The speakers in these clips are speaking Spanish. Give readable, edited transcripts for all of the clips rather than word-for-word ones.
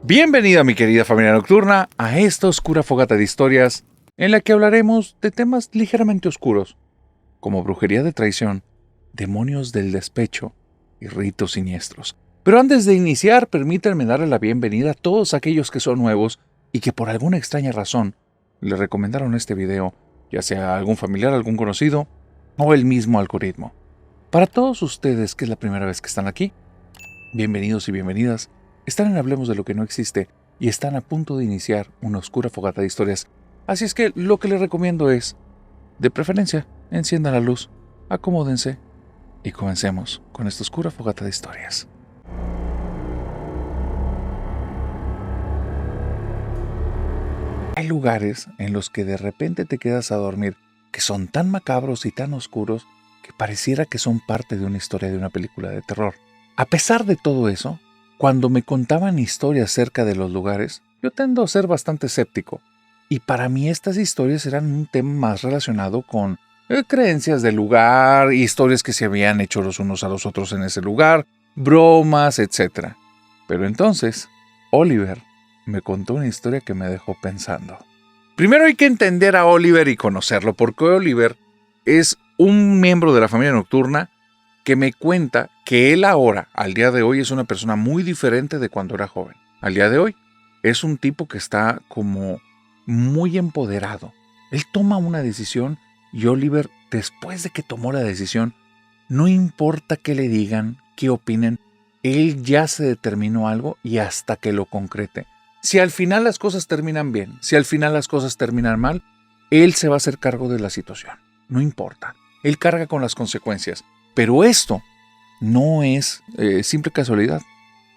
Bienvenida, mi querida familia nocturna, a esta oscura fogata de historias en la que hablaremos de temas ligeramente oscuros, como brujería de traición, demonios del despecho y ritos siniestros. Pero antes de iniciar, permítanme darle la bienvenida a todos aquellos que son nuevos y que por alguna extraña razón le recomendaron este video, ya sea a algún familiar, algún conocido o el mismo algoritmo. Para todos ustedes que es la primera vez que están aquí, bienvenidos y bienvenidas. Están en Hablemos de lo que no existe y están a punto de iniciar una oscura fogata de historias. Así es que lo que les recomiendo es, de preferencia, enciendan la luz, acomódense y comencemos con esta oscura fogata de historias. Hay lugares en los que de repente te quedas a dormir que son tan macabros y tan oscuros que pareciera que son parte de una historia de una película de terror. A pesar de todo eso, cuando me contaban historias cerca de los lugares, yo tendo a ser bastante escéptico. Y para mí estas historias eran un tema más relacionado con creencias del lugar, historias que se habían hecho los unos a los otros en ese lugar, bromas, etc. Pero entonces, Oliver me contó una historia que me dejó pensando. Primero hay que entender a Oliver y conocerlo, porque Oliver es un miembro de la familia nocturna que me cuenta que él ahora, al día de hoy, es una persona muy diferente de cuando era joven. Al día de hoy, es un tipo que está como muy empoderado. Él toma una decisión y Oliver, después de que tomó la decisión, no importa qué le digan, qué opinen, él ya se determinó algo y hasta que lo concrete. Si al final las cosas terminan bien, si al final las cosas terminan mal, él se va a hacer cargo de la situación. No importa. Él carga con las consecuencias. Pero esto no es simple casualidad.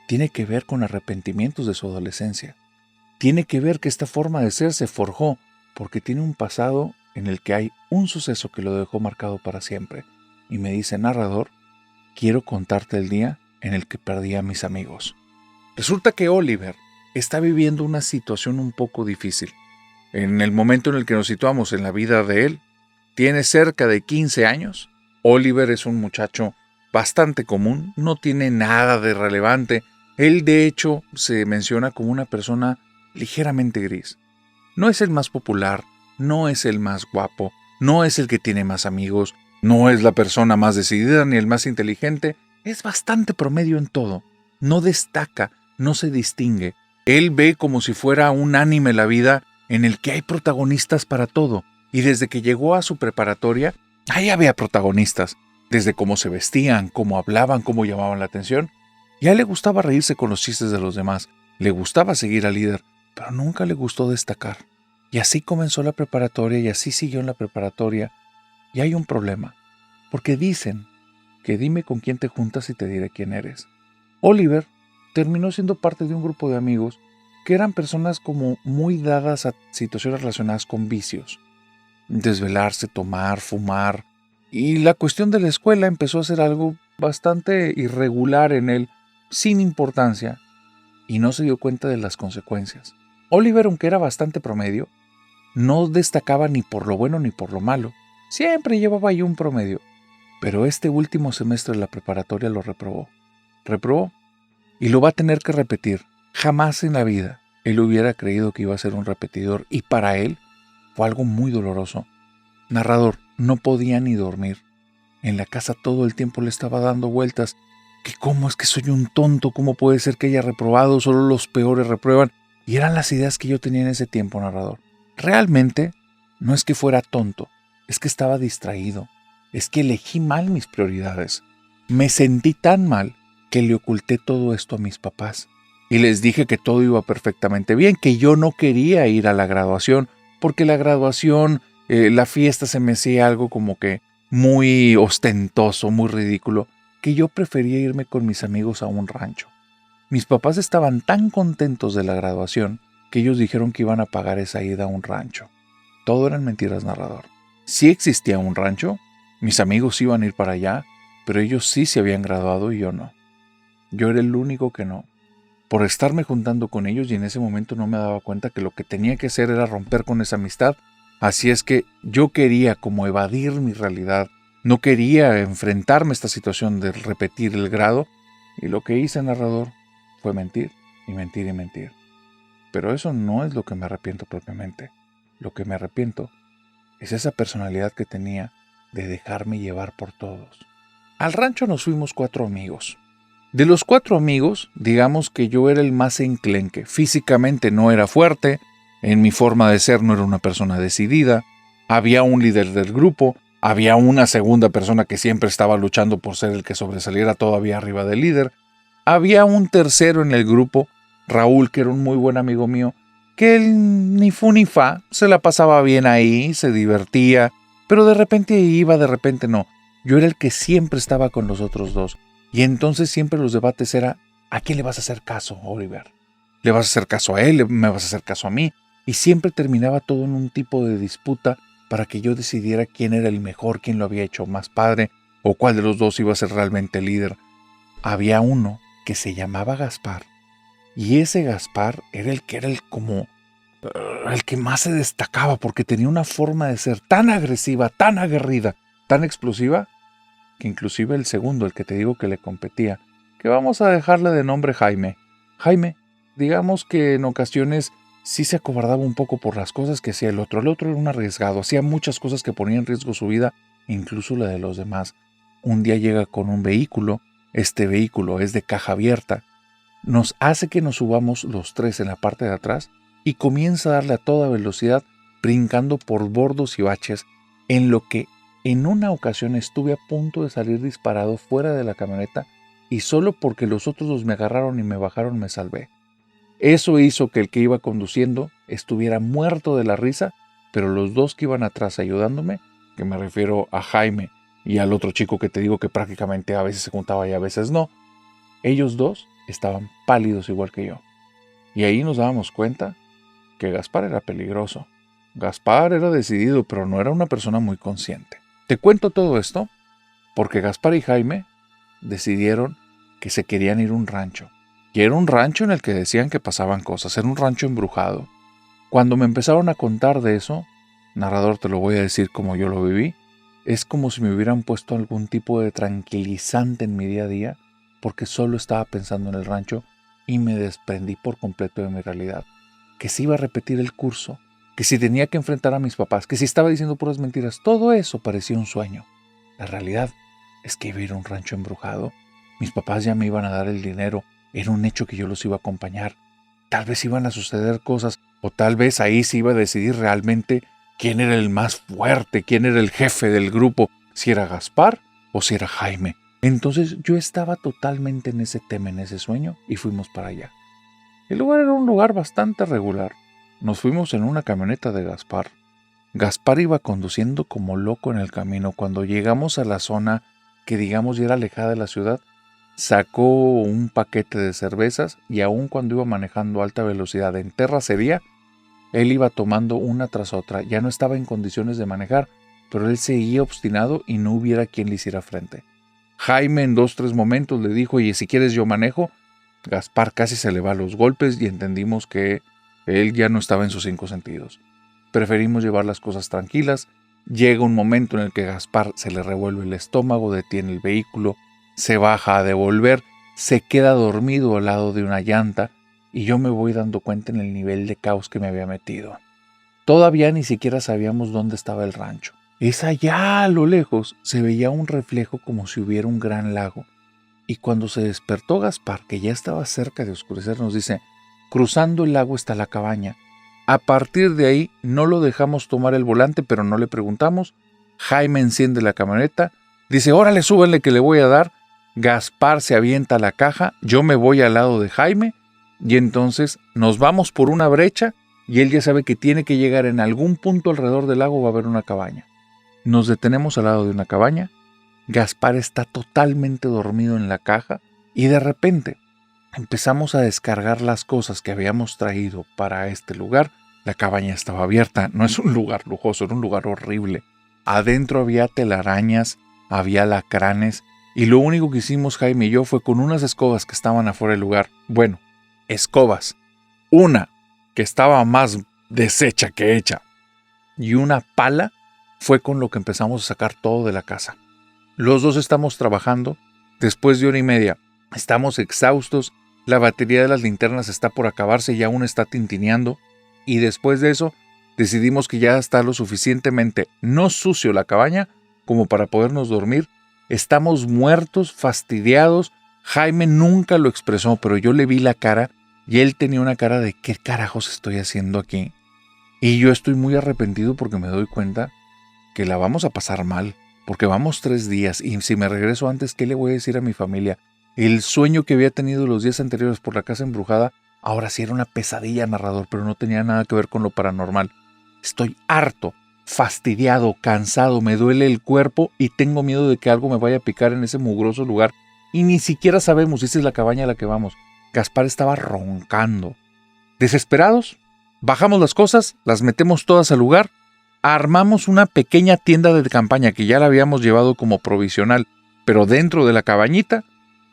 Tiene que ver con arrepentimientos de su adolescencia. Tiene que ver que esta forma de ser se forjó porque tiene un pasado en el que hay un suceso que lo dejó marcado para siempre. Y me dice, narrador, quiero contarte el día en el que perdí a mis amigos. Resulta que Oliver está viviendo una situación un poco difícil. En el momento en el que nos situamos en la vida de él, tiene cerca de 15 años. Oliver es un muchacho bastante común, no tiene nada de relevante. Él, de hecho, se menciona como una persona ligeramente gris. No es el más popular, no es el más guapo, no es el que tiene más amigos, no es la persona más decidida ni el más inteligente. Es bastante promedio en todo. No destaca, no se distingue. Él ve como si fuera un anime la vida en el que hay protagonistas para todo. Y desde que llegó a su preparatoria, ahí había protagonistas, desde cómo se vestían, cómo hablaban, cómo llamaban la atención. Y a él le gustaba reírse con los chistes de los demás, le gustaba seguir al líder, pero nunca le gustó destacar. Y así comenzó la preparatoria y así siguió en la preparatoria. Y hay un problema, porque dicen que dime con quién te juntas y te diré quién eres. Oliver terminó siendo parte de un grupo de amigos que eran personas como muy dadas a situaciones relacionadas con vicios. Desvelarse, tomar, fumar. Y la cuestión de la escuela empezó a ser algo bastante irregular en él, sin importancia, y no se dio cuenta de las consecuencias. Oliver, aunque era bastante promedio, no destacaba ni por lo bueno ni por lo malo. Siempre llevaba ahí un promedio. Pero este último semestre de la preparatoria lo reprobó. Reprobó. Y lo va a tener que repetir. Jamás en la vida él hubiera creído que iba a ser un repetidor, y para él fue algo muy doloroso. Narrador, no podía ni dormir. En la casa todo el tiempo le estaba dando vueltas. Que cómo es que soy un tonto, cómo puede ser que haya reprobado, solo los peores reprueban. Y eran las ideas que yo tenía en ese tiempo, narrador. Realmente no es que fuera tonto, es que estaba distraído. Es que elegí mal mis prioridades. Me sentí tan mal que le oculté todo esto a mis papás. Y les dije que todo iba perfectamente bien, que yo no quería ir a la graduación, porque la graduación, la fiesta se me hacía algo como que muy ostentoso, muy ridículo, que yo prefería irme con mis amigos a un rancho. Mis papás estaban tan contentos de la graduación que ellos dijeron que iban a pagar esa ida a un rancho. Todo eran mentiras, narrador. Sí existía un rancho, mis amigos iban a ir para allá, pero ellos sí se habían graduado y yo no. Yo era el único que no. Por estarme juntando con ellos, y en ese momento no me daba cuenta que lo que tenía que hacer era romper con esa amistad. Así es que yo quería como evadir mi realidad. No quería enfrentarme a esta situación de repetir el grado. Y lo que hice, narrador, fue mentir. y mentir y mentir. Pero eso no es lo que me arrepiento propiamente. Lo que me arrepiento es esa personalidad que tenía de dejarme llevar por todos. Al rancho nos fuimos 4 amigos. De los 4 amigos, digamos que yo era el más enclenque. Físicamente no era fuerte, en mi forma de ser no era una persona decidida, había un líder del grupo, había una segunda persona que siempre estaba luchando por ser el que sobresaliera todavía arriba del líder, había un tercero en el grupo, Raúl, que era un muy buen amigo mío, que él ni fu ni fa, se la pasaba bien ahí, se divertía, pero de repente iba, de repente no. Yo era el que siempre estaba con los otros dos. Y entonces siempre los debates era, ¿a quién le vas a hacer caso, Oliver? ¿Le vas a hacer caso a él? ¿Me vas a hacer caso a mí? Y siempre terminaba todo en un tipo de disputa para que yo decidiera quién era el mejor, quién lo había hecho más padre, o cuál de los dos iba a ser realmente líder. Había uno que se llamaba Gaspar, y ese Gaspar era el que el que más se destacaba, porque tenía una forma de ser tan agresiva, tan aguerrida, tan explosiva, que inclusive el segundo, el que te digo que le competía, que vamos a dejarle de nombre Jaime. Jaime, digamos que en ocasiones sí se acobardaba un poco por las cosas que hacía el otro. El otro era un arriesgado, hacía muchas cosas que ponían en riesgo su vida, incluso la de los demás. Un día llega con un vehículo, este vehículo es de caja abierta, nos hace que nos subamos los 3 en la parte de atrás y comienza a darle a toda velocidad, brincando por bordos y baches, en lo que en una ocasión estuve a punto de salir disparado fuera de la camioneta y solo porque los otros dos me agarraron y me bajaron me salvé. Eso hizo que el que iba conduciendo estuviera muerto de la risa, pero los dos que iban atrás ayudándome, que me refiero a Jaime y al otro chico que te digo que prácticamente a veces se juntaba y a veces no, ellos dos estaban pálidos igual que yo. Y ahí nos dábamos cuenta que Gaspar era peligroso. Gaspar era decidido, pero no era una persona muy consciente. Te cuento todo esto porque Gaspar y Jaime decidieron que se querían ir a un rancho. Y era un rancho en el que decían que pasaban cosas, era un rancho embrujado. Cuando me empezaron a contar de eso, narrador, te lo voy a decir como yo lo viví, es como si me hubieran puesto algún tipo de tranquilizante en mi día a día, porque solo estaba pensando en el rancho y me desprendí por completo de mi realidad. Que si iba a repetir el curso, que si tenía que enfrentar a mis papás, que si estaba diciendo puras mentiras, todo eso parecía un sueño. La realidad es que iba a ir a un rancho embrujado. Mis papás ya me iban a dar el dinero, era un hecho que yo los iba a acompañar. Tal vez iban a suceder cosas, o tal vez ahí se iba a decidir realmente quién era el más fuerte, quién era el jefe del grupo, si era Gaspar o si era Jaime. Entonces yo estaba totalmente en ese tema, en ese sueño, y fuimos para allá. El lugar era un lugar bastante regular. Nos fuimos en una camioneta de Gaspar. Gaspar iba conduciendo como loco en el camino. Cuando llegamos a la zona que digamos ya era alejada de la ciudad, sacó un paquete de cervezas y aun cuando iba manejando a alta velocidad en terracería, él iba tomando una tras otra. Ya no estaba en condiciones de manejar, pero él seguía obstinado y no hubiera quien le hiciera frente. Jaime en 2-3 momentos le dijo, oye, si quieres yo manejo. Gaspar casi se le va a los golpes y entendimos que él ya no estaba en sus 5 sentidos. Preferimos llevar las cosas tranquilas. Llega un momento en el que Gaspar se le revuelve el estómago, detiene el vehículo, se baja a devolver, se queda dormido al lado de una llanta y yo me voy dando cuenta en el nivel de caos que me había metido. Todavía ni siquiera sabíamos dónde estaba el rancho. Es allá a lo lejos se veía un reflejo como si hubiera un gran lago. Y cuando se despertó Gaspar, que ya estaba cerca de oscurecer, nos dice, cruzando el lago está la cabaña. A partir de ahí no lo dejamos tomar el volante, pero no le preguntamos. Jaime enciende la camioneta, dice, órale, súbenle que le voy a dar. Gaspar se avienta a la caja, yo me voy al lado de Jaime y entonces nos vamos por una brecha y él ya sabe que tiene que llegar en algún punto alrededor del lago, va a haber una cabaña. Nos detenemos al lado de una cabaña. Gaspar está totalmente dormido en la caja y de repente empezamos a descargar las cosas que habíamos traído para este lugar. La cabaña estaba abierta, no es un lugar lujoso, era un lugar horrible. Adentro había telarañas, había alacranes y lo único que hicimos Jaime y yo fue con unas escobas que estaban afuera del lugar. Bueno, escobas. Una que estaba más deshecha que hecha y una pala fue con lo que empezamos a sacar todo de la casa. Los dos estamos trabajando. Después de 1 hora y media, estamos exhaustos la batería de las linternas está por acabarse y aún está tintineando. Y después de eso, decidimos que ya está lo suficientemente no sucio la cabaña como para podernos dormir. Estamos muertos, fastidiados. Jaime nunca lo expresó, pero yo le vi la cara y él tenía una cara de ¿qué carajos estoy haciendo aquí? Y yo estoy muy arrepentido porque me doy cuenta que la vamos a pasar mal, porque vamos 3 días y si me regreso antes, ¿qué le voy a decir a mi familia? El sueño que había tenido los días anteriores por la casa embrujada, ahora sí era una pesadilla, narrador, pero no tenía nada que ver con lo paranormal. Estoy harto, fastidiado, cansado, me duele el cuerpo y tengo miedo de que algo me vaya a picar en ese mugroso lugar. Y ni siquiera sabemos si esa es la cabaña a la que vamos. Gaspar estaba roncando. Desesperados, bajamos las cosas, las metemos todas al lugar, armamos una pequeña tienda de campaña que ya la habíamos llevado como provisional, pero dentro de la cabañita,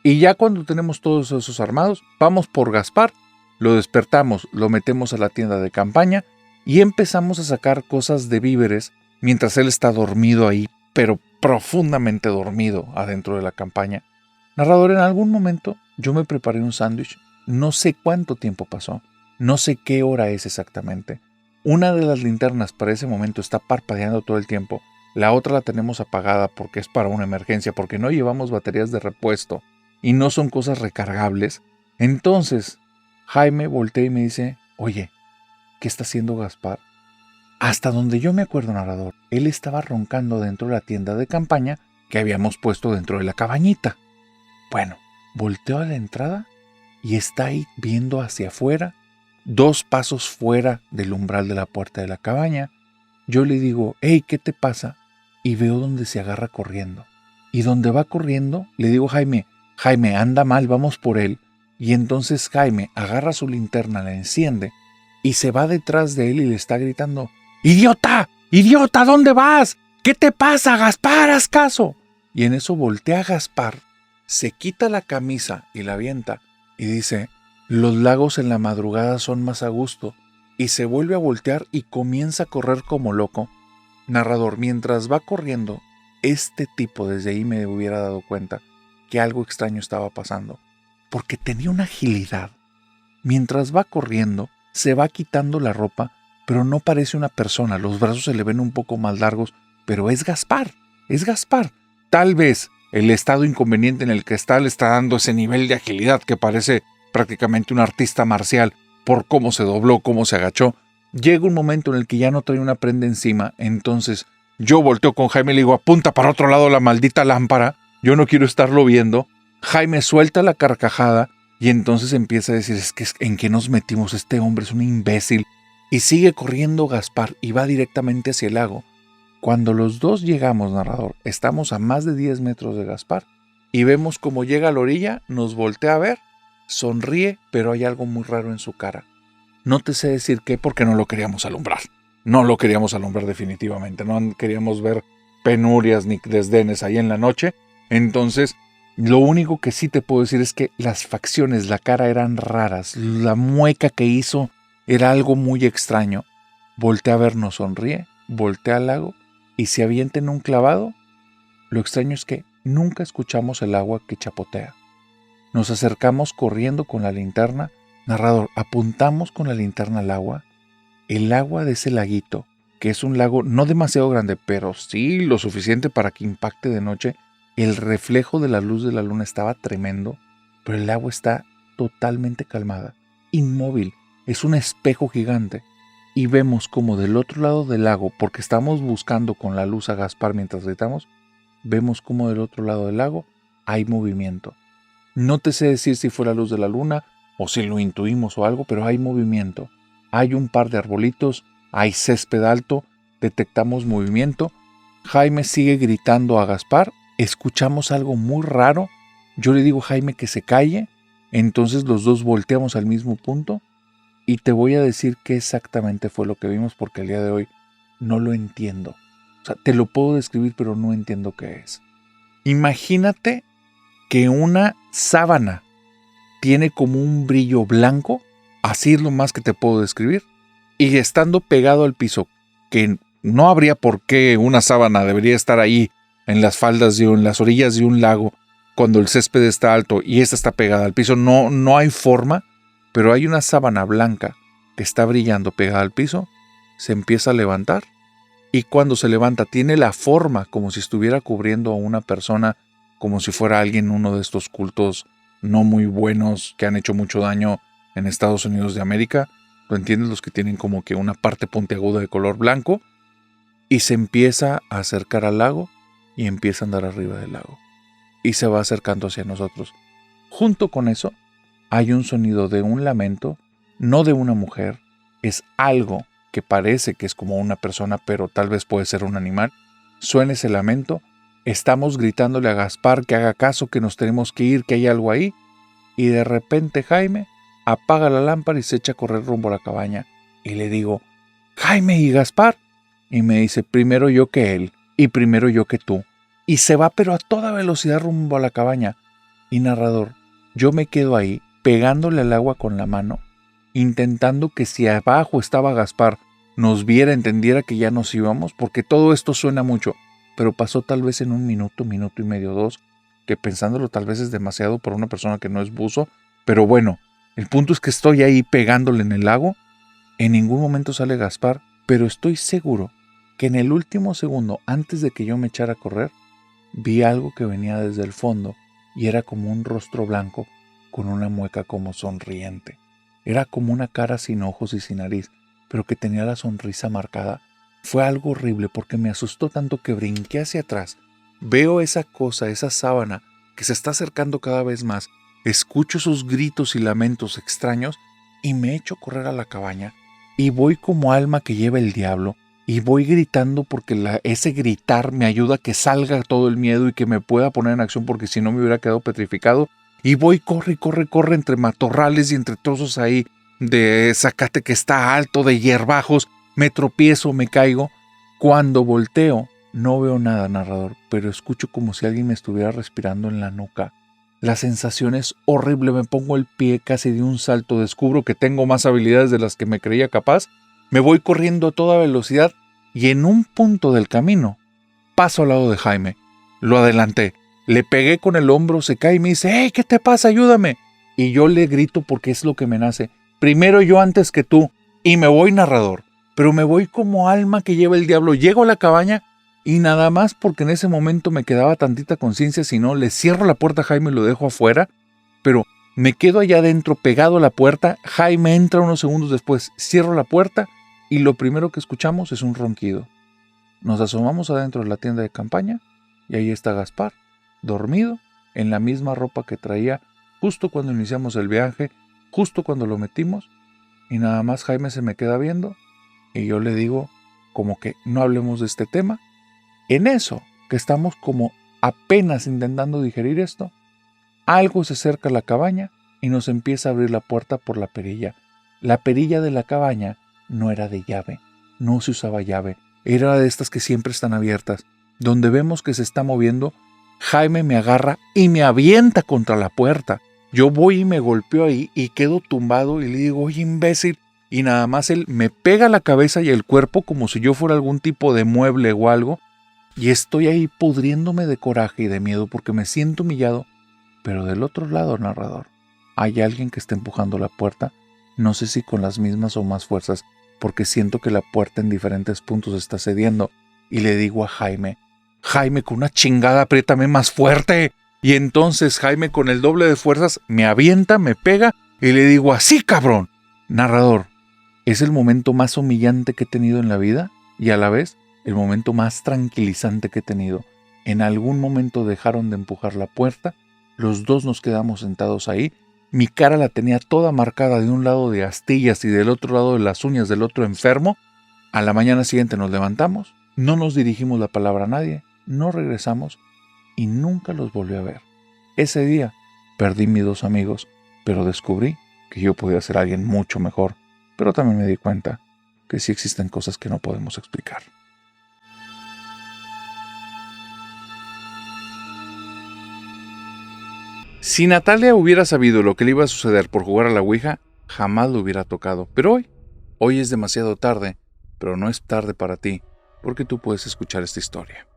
y ya cuando tenemos todos esos armados, vamos por Gaspar, lo despertamos, lo metemos a la tienda de campaña y empezamos a sacar cosas de víveres mientras él está dormido ahí, pero profundamente dormido adentro de la campaña. Narrador, en algún momento yo me preparé un sándwich, no sé cuánto tiempo pasó, no sé qué hora es exactamente. Una de las linternas para ese momento está parpadeando todo el tiempo, la otra la tenemos apagada porque es para una emergencia, porque no llevamos baterías de repuesto y no son cosas recargables. Entonces Jaime voltea y me dice, oye, ¿qué está haciendo Gaspar? Hasta donde yo me acuerdo, narrador, él estaba roncando dentro de la tienda de campaña que habíamos puesto dentro de la cabañita. Bueno, volteo a la entrada y está ahí viendo hacia afuera, 2 pasos fuera del umbral de la puerta de la cabaña. Yo le digo, hey, ¿qué te pasa? Y veo donde se agarra corriendo. Y donde va corriendo, le digo, Jaime, anda mal, vamos por él. Y entonces Jaime agarra su linterna, la enciende y se va detrás de él y le está gritando, ¡Idiota! ¡Idiota! ¿Dónde vas? ¿Qué te pasa, Gaspar? ¡Haz caso! Y en eso voltea a Gaspar, se quita la camisa y la avienta y dice, los lagos en la madrugada son más a gusto, y se vuelve a voltear y comienza a correr como loco. Narrador, mientras va corriendo, este tipo desde ahí me hubiera dado cuenta que algo extraño estaba pasando, porque tenía una agilidad. Mientras va corriendo, se va quitando la ropa, pero no parece una persona, los brazos se le ven un poco más largos, pero es Gaspar, es Gaspar. Tal vez el estado inconveniente en el que está le está dando ese nivel de agilidad que parece prácticamente un artista marcial por cómo se dobló, cómo se agachó. Llega un momento en el que ya no trae una prenda encima, entonces yo volteo con Jaime y le digo, apunta para otro lado la maldita lámpara, yo no quiero estarlo viendo. Jaime suelta la carcajada y entonces empieza a decir, es que ¿en qué nos metimos? Este hombre es un imbécil. Y sigue corriendo Gaspar y va directamente hacia el lago. Cuando los dos llegamos, narrador, estamos a más de 10 metros de Gaspar y vemos cómo llega a la orilla, nos voltea a ver, sonríe, pero hay algo muy raro en su cara. No te sé decir qué porque no lo queríamos alumbrar. No lo queríamos alumbrar definitivamente. No queríamos ver penurias ni desdenes ahí en la noche. Entonces, lo único que sí te puedo decir es que las facciones, la cara eran raras. La mueca que hizo era algo muy extraño. Voltea a vernos, sonríe, voltea al lago y se avienta en un clavado. Lo extraño es que nunca escuchamos el agua que chapotea. Nos acercamos corriendo con la linterna. Narrador, apuntamos con la linterna al agua. El agua de ese laguito, que es un lago no demasiado grande, pero sí lo suficiente para que impacte de noche, el reflejo de la luz de la luna estaba tremendo, pero el agua está totalmente calmada, inmóvil, es un espejo gigante. Y vemos como del otro lado del lago, porque estamos buscando con la luz a Gaspar mientras gritamos, vemos como del otro lado del lago hay movimiento. No te sé decir si fue la luz de la luna o si lo intuimos o algo, pero hay movimiento. Hay un par de arbolitos, hay césped alto, detectamos movimiento. Jaime sigue gritando a Gaspar, escuchamos algo muy raro. Yo le digo a Jaime que se calle, entonces los dos volteamos al mismo punto y te voy a decir qué exactamente fue lo que vimos porque el día de hoy no lo entiendo. O sea, te lo puedo describir, pero no entiendo qué es. Imagínate que una sábana tiene como un brillo blanco, así es lo más que te puedo describir, y estando pegado al piso, que no habría por qué una sábana debería estar ahí en las faldas en las orillas de un lago, cuando el césped está alto y esta está pegada al piso, no hay forma, pero hay una sábana blanca que está brillando pegada al piso, se empieza a levantar y cuando se levanta tiene la forma como si estuviera cubriendo a una persona, como si fuera alguien en uno de estos cultos no muy buenos que han hecho mucho daño en Estados Unidos de América. ¿Lo entiendes? Los que tienen como que una parte puntiaguda de color blanco. Y se empieza a acercar al lago y empieza a andar arriba del lago. Y se va acercando hacia nosotros. Junto con eso hay un sonido de un lamento, no de una mujer, es algo que parece que es como una persona, pero tal vez puede ser un animal. Suena ese lamento, estamos gritándole a Gaspar que haga caso, que nos tenemos que ir, que hay algo ahí, y de repente Jaime apaga la lámpara y se echa a correr rumbo a la cabaña. Y le digo, Jaime y Gaspar. Y me dice, primero yo que él, y primero yo que tú. Y se va pero a toda velocidad rumbo a la cabaña. Y narrador, yo me quedo ahí, pegándole al agua con la mano, intentando que si abajo estaba Gaspar, nos viera, entendiera que ya nos íbamos, porque todo esto suena mucho, pero pasó tal vez en un minuto, minuto y medio, 2, que pensándolo tal vez es demasiado para una persona que no es buzo, pero bueno, el punto es que estoy ahí pegándole en el lago, en ningún momento sale Gaspar, pero estoy seguro que en el último segundo, antes de que yo me echara a correr, vi algo que venía desde el fondo y era como un rostro blanco con una mueca como sonriente. Era como una cara sin ojos y sin nariz, pero que tenía la sonrisa marcada. Fue algo horrible porque me asustó tanto que brinqué hacia atrás. Veo esa cosa, esa sábana, que se está acercando cada vez más. Escucho sus gritos y lamentos extraños y me echo a correr a la cabaña. Y voy como alma que lleva el diablo. Y voy gritando porque ese gritar me ayuda a que salga todo el miedo y que me pueda poner en acción porque si no me hubiera quedado petrificado. Y voy, corre entre matorrales y entre trozos ahí de zacate que está alto, de hierbajos. Me tropiezo, me caigo. Cuando volteo, no veo nada, narrador, pero escucho como si alguien me estuviera respirando en la nuca. La sensación es horrible, me pongo el pie casi de un salto, descubro que tengo más habilidades de las que me creía capaz. Me voy corriendo a toda velocidad y en un punto del camino paso al lado de Jaime. Lo adelanté, le pegué con el hombro, se cae y me dice, ¡Hey, qué te pasa! ¡Ayúdame! Y yo le grito porque es lo que me nace. Primero yo antes que tú. Y me voy, narrador. Pero me voy como alma que lleva el diablo. Llego a la cabaña y nada más porque en ese momento me quedaba tantita conciencia, si no, le cierro la puerta a Jaime y lo dejo afuera. Pero me quedo allá adentro pegado a la puerta. Jaime entra unos segundos después, cierro la puerta. Y lo primero que escuchamos es un ronquido. Nos asomamos adentro de la tienda de campaña y ahí está Gaspar, dormido, en la misma ropa que traía justo cuando iniciamos el viaje, justo cuando lo metimos, y nada más Jaime se me queda viendo y yo le digo como que no hablemos de este tema. En eso, que estamos como apenas intentando digerir esto, algo se acerca a la cabaña y nos empieza a abrir la puerta por la perilla. La perilla de la cabaña no era de llave, no se usaba llave, era de estas que siempre están abiertas. Donde vemos que se está moviendo, Jaime me agarra y me avienta contra la puerta. Yo voy y me golpeo ahí y quedo tumbado y le digo, oye imbécil, y nada más él me pega la cabeza y el cuerpo como si yo fuera algún tipo de mueble o algo, y estoy ahí pudriéndome de coraje y de miedo porque me siento humillado, pero del otro lado, narrador, hay alguien que está empujando la puerta. No sé si con las mismas o más fuerzas, porque siento que la puerta en diferentes puntos está cediendo. Y le digo a Jaime, Jaime, con una chingada, apriétame más fuerte. Y entonces Jaime con el doble de fuerzas me avienta, me pega y le digo, así cabrón. Narrador, es el momento más humillante que he tenido en la vida y a la vez el momento más tranquilizante que he tenido. En algún momento dejaron de empujar la puerta, los dos nos quedamos sentados ahí. Mi cara la tenía toda marcada de un lado de astillas y del otro lado de las uñas del otro enfermo. A la mañana siguiente nos levantamos, no nos dirigimos la palabra a nadie, no regresamos y nunca los volví a ver. Ese día perdí mis 2 amigos, pero descubrí que yo podía ser alguien mucho mejor, pero también me di cuenta que sí existen cosas que no podemos explicar. Si Natalia hubiera sabido lo que le iba a suceder por jugar a la Ouija, jamás lo hubiera tocado. Pero hoy es demasiado tarde, pero no es tarde para ti, porque tú puedes escuchar esta historia.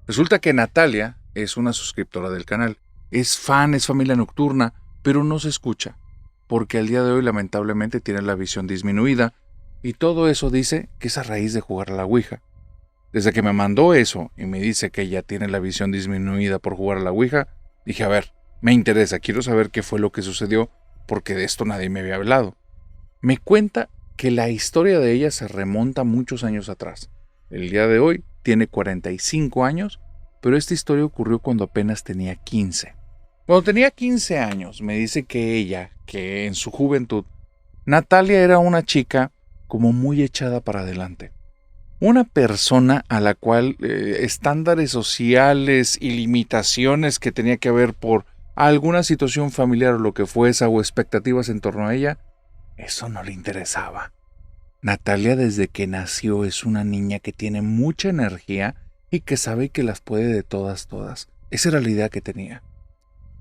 Resulta que Natalia es una suscriptora del canal es fan, es familia nocturna, pero no se escucha, porque al día de hoy lamentablemente tiene la visión disminuida, y todo eso dice que es a raíz de jugar a la Ouija. Desde que me mandó eso y me dice que ella tiene la visión disminuida por jugar a la Ouija, dije, a ver, me interesa, quiero saber qué fue lo que sucedió, porque de esto nadie me había hablado. Me cuenta que la historia de ella se remonta muchos años atrás. El día de hoy tiene 45 años, pero esta historia ocurrió cuando apenas tenía 15. Cuando tenía 15 años, me dice que ella, que en su juventud, Natalia era una chica como muy echada para adelante. Una persona a la cual estándares sociales y limitaciones que tenía que haber por alguna situación familiar o lo que fuese o expectativas en torno a ella, eso no le interesaba. Natalia desde que nació es una niña que tiene mucha energía y que sabe que las puede de todas. Esa era la idea que tenía.